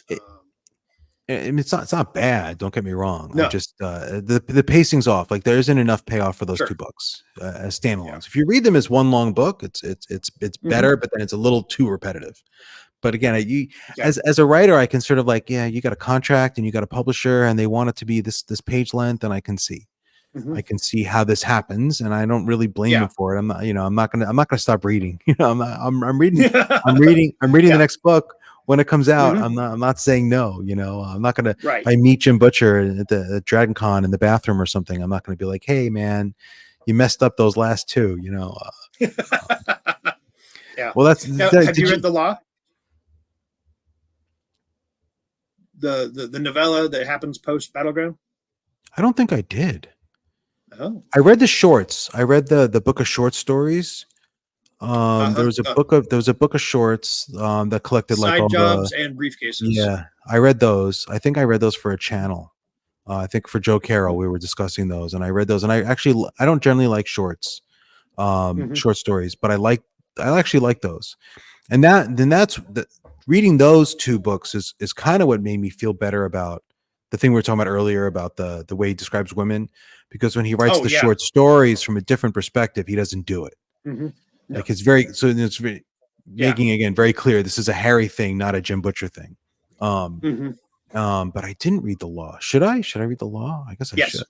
it's not bad. Don't get me wrong. No. Just the pacing's off. Like there isn't enough payoff for those 2 books as standalones. Yeah. If you read them as one long book, it's better, but then it's a little too repetitive. But again, as a writer, I can sort of like, you got a contract and you got a publisher, and they want it to be this page length, and I can see. I can see how this happens, and I don't really blame them for it. I'm not gonna stop reading. I'm reading the next book when it comes out. I'm not saying no. I'm not gonna. If I meet Jim Butcher at the Dragon Con in the bathroom or something, I'm not gonna be like, hey man, you messed up those last 2. Well, have you read The Law? The novella that happens post Battleground? I don't think I did. Oh. I read the shorts. I read the book of short stories. There was a book of shorts that collected Side like all jobs and briefcases. Yeah, I read those. I think I read those for a channel. I think for Joe Carroll, we were discussing those, and I read those. And I don't generally like shorts, short stories, but I actually like those. And reading those 2 books is kind of what made me feel better about the thing we were talking about earlier about the way he describes women, because when he writes short stories from a different perspective, he doesn't do it. Like it's making again very clear this is a Harry thing, not a Jim Butcher thing. But I didn't read The Law. Should I read The Law? I guess I should.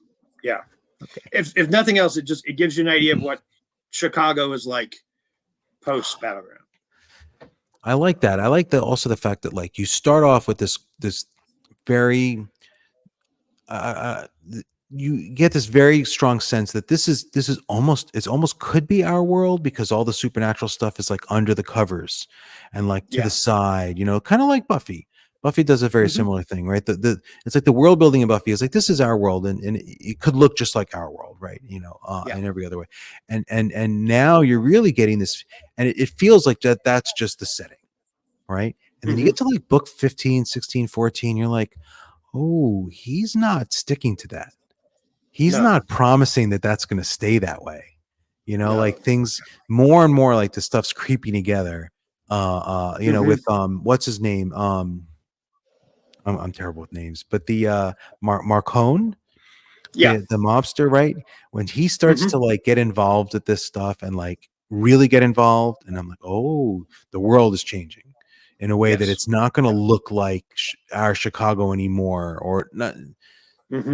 Yeah. Okay. If nothing else, it gives you an idea of what Chicago is like post Battleground. I like that. I like also the fact that like you start off with this very you get this very strong sense that this is almost could be our world, because all the supernatural stuff is like under the covers and like to the side, kind of like Buffy. Buffy does a very similar thing, right? It's like the world building in Buffy is like, this is our world, and it could look just like our world, right? In every other way. And now you're really getting this, and it feels like that's just the setting, right? And then you get to like book 15, 16, 14, you're like, oh, he's not sticking to that. He's not promising that that's going to stay that way. Like things more and more like the stuff's creeping together. With what's his name? I'm terrible with names, but the Marcone, the mobster, right? When he starts to like get involved with this stuff and like really get involved, and I'm like, oh, the world is changing in a way that it's not going to look like our Chicago anymore, or not.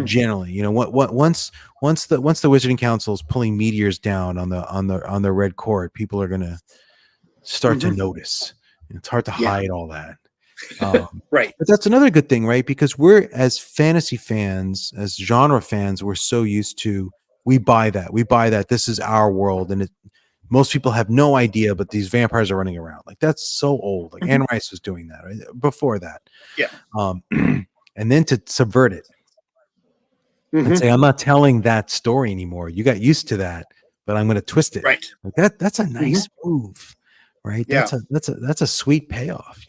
Generally, once the Wizarding Council is pulling meteors down on the red court, people are going to start to notice. It's hard to hide all that. Right. But that's another good thing, right? Because we're, as fantasy fans, as genre fans, we're so used to, we buy that this is our world, and most people have no idea, but these vampires are running around. Like that's so old. Like Anne Rice was doing that, right? Before that. Yeah. And then to subvert it and say, I'm not telling that story anymore. You got used to that, but I'm going to twist it. Right. Like that's a nice move, right? Yeah. That's a sweet payoff,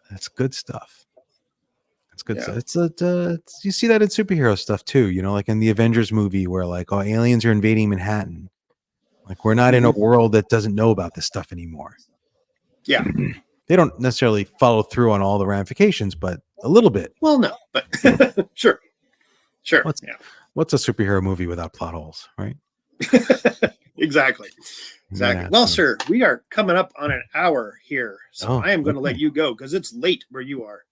that's good stuff. That's good stuff. You see that in superhero stuff too, like in the Avengers movie where like, aliens are invading Manhattan. Like we're not in a world that doesn't know about this stuff anymore. Yeah. They don't necessarily follow through on all the ramifications, but a little bit. Well, no, but sure. What's a superhero movie without plot holes, right? Exactly. Yeah, Well, so. sir, we are coming up on an hour here, so Oh, I am going to okay. let you go because it's late where you are.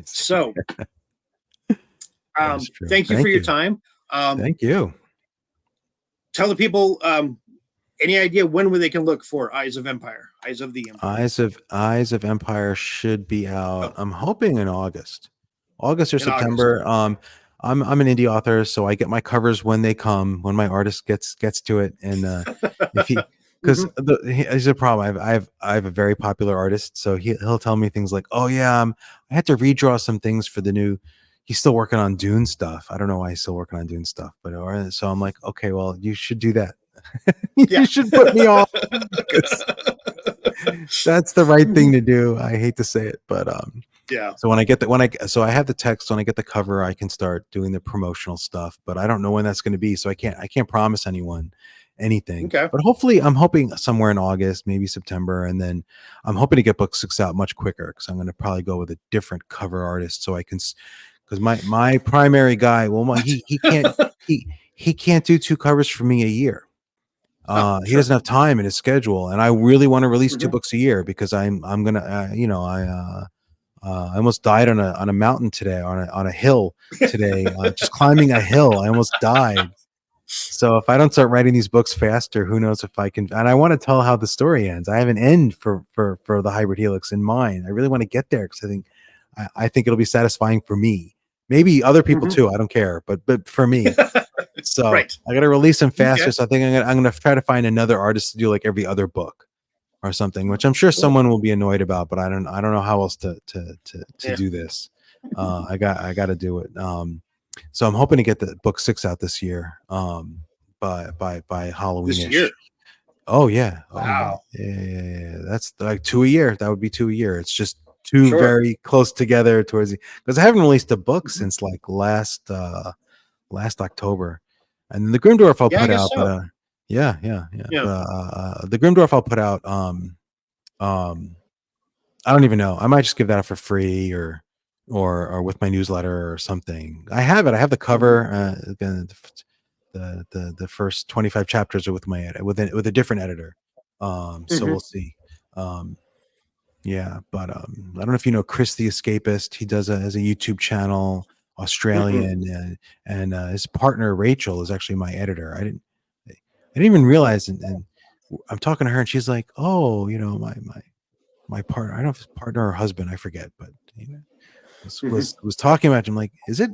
So, That's true. thank you for Thank your you. time. Thank you. Tell the people any idea when they can look for Eyes of Empire, Eyes of the Empire. Eyes of Empire should be out. Oh, I'm hoping in August or in August. September. I'm an indie author, so I get my covers when they come, when my artist gets to it, and if he, because Mhm. there's a problem. I have a very popular artist, so he'll tell me things like, "Oh yeah, I had to redraw some things for the new." He's still working on Dune stuff. I don't know why he's still working on Dune stuff, but so I'm like, okay, well, you should do that. Yeah. You should put me on because that's the right thing to do. I hate to say it, but Yeah. so so I have the text, when I get the cover, I can start doing the promotional stuff, but I don't know when that's going to be, so I can't promise anyone anything. Okay. But hopefully, I'm hoping somewhere in August, maybe September, and then I'm hoping to get book 6 out much quicker because I'm going to probably go with a different cover artist so I can, because my primary guy, well, he can't do 2 covers for me a year. Oh, He sure. doesn't have time in his schedule, and I really want to release 2 Mhm. books a year because I'm gonna, I almost died on a mountain today, on a hill today, just climbing a hill. I almost died. So if I don't start writing these books faster, who knows if I can? And I want to tell how the story ends. I have an end for the Hybrid Helix in mind. I really want to get there because I think it'll be satisfying for me. Maybe other people Mhm. too. I don't care, but for me. So Right. I got to release them faster. Okay. So I think I'm gonna try to find another artist to do like every other book or something, which I'm sure Cool. someone will be annoyed about, but I don't know how else to Yeah. do this. I got to do it. So I'm hoping to get the book 6 out this year. By This Halloweenish. year. Oh yeah. Oh yeah. Wow. Yeah. That's like 2 a year. That would be 2 a year. It's just 2 Sure. very close together towards the, because I haven't released a book Mhm. since like last October. And then the Grimdorf I'll Yeah, I put guess out, but so. yeah. Yeah. But the Grimdorf I'll put out um I don't even know. I might just give that out for free or with my newsletter or something. I have it. I have the Mhm. cover. Again, the first 25 chapters are with my edit with a different editor. So Mhm. we'll see. Yeah, but I don't know if you know Chris the Escapist. He has a YouTube channel, Mm-mm. Australian, and his partner Rachel is actually my editor. I didn't even realize, and I'm talking to her, and she's like, "Oh, my partner. I don't know if it's partner or husband. I forget, but Mhm. was talking about him. Like, is it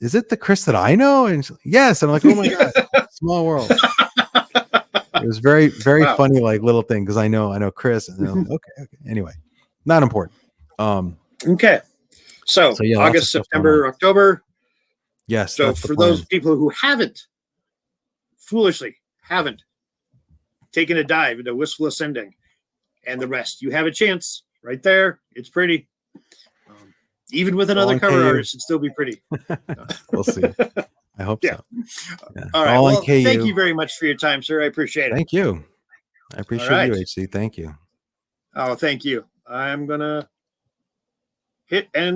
the Chris that I know?" And she's like, yes, and I'm like, "Oh my god, small world." It was very Wow. funny, like little thing because I know Chris, and then I'm Mhm. like, okay. Anyway, not important. Okay. So So yeah, lots of August, stuff going on. September, October. Yes, So that's the for those plan. people who foolishly haven't taken a dive into Wistful Ascending and the rest, you have a chance right there. It's pretty. Um, Even with It's all another on cover KU. artist, it'd still be pretty. We'll see. I hope Yeah. so. Yeah, All right. all on Well, thank KU. you very much for your time, sir. I appreciate it. Thank you. I All appreciate you, right. HC. Thank you. Oh, thank you. I'm going to hit end.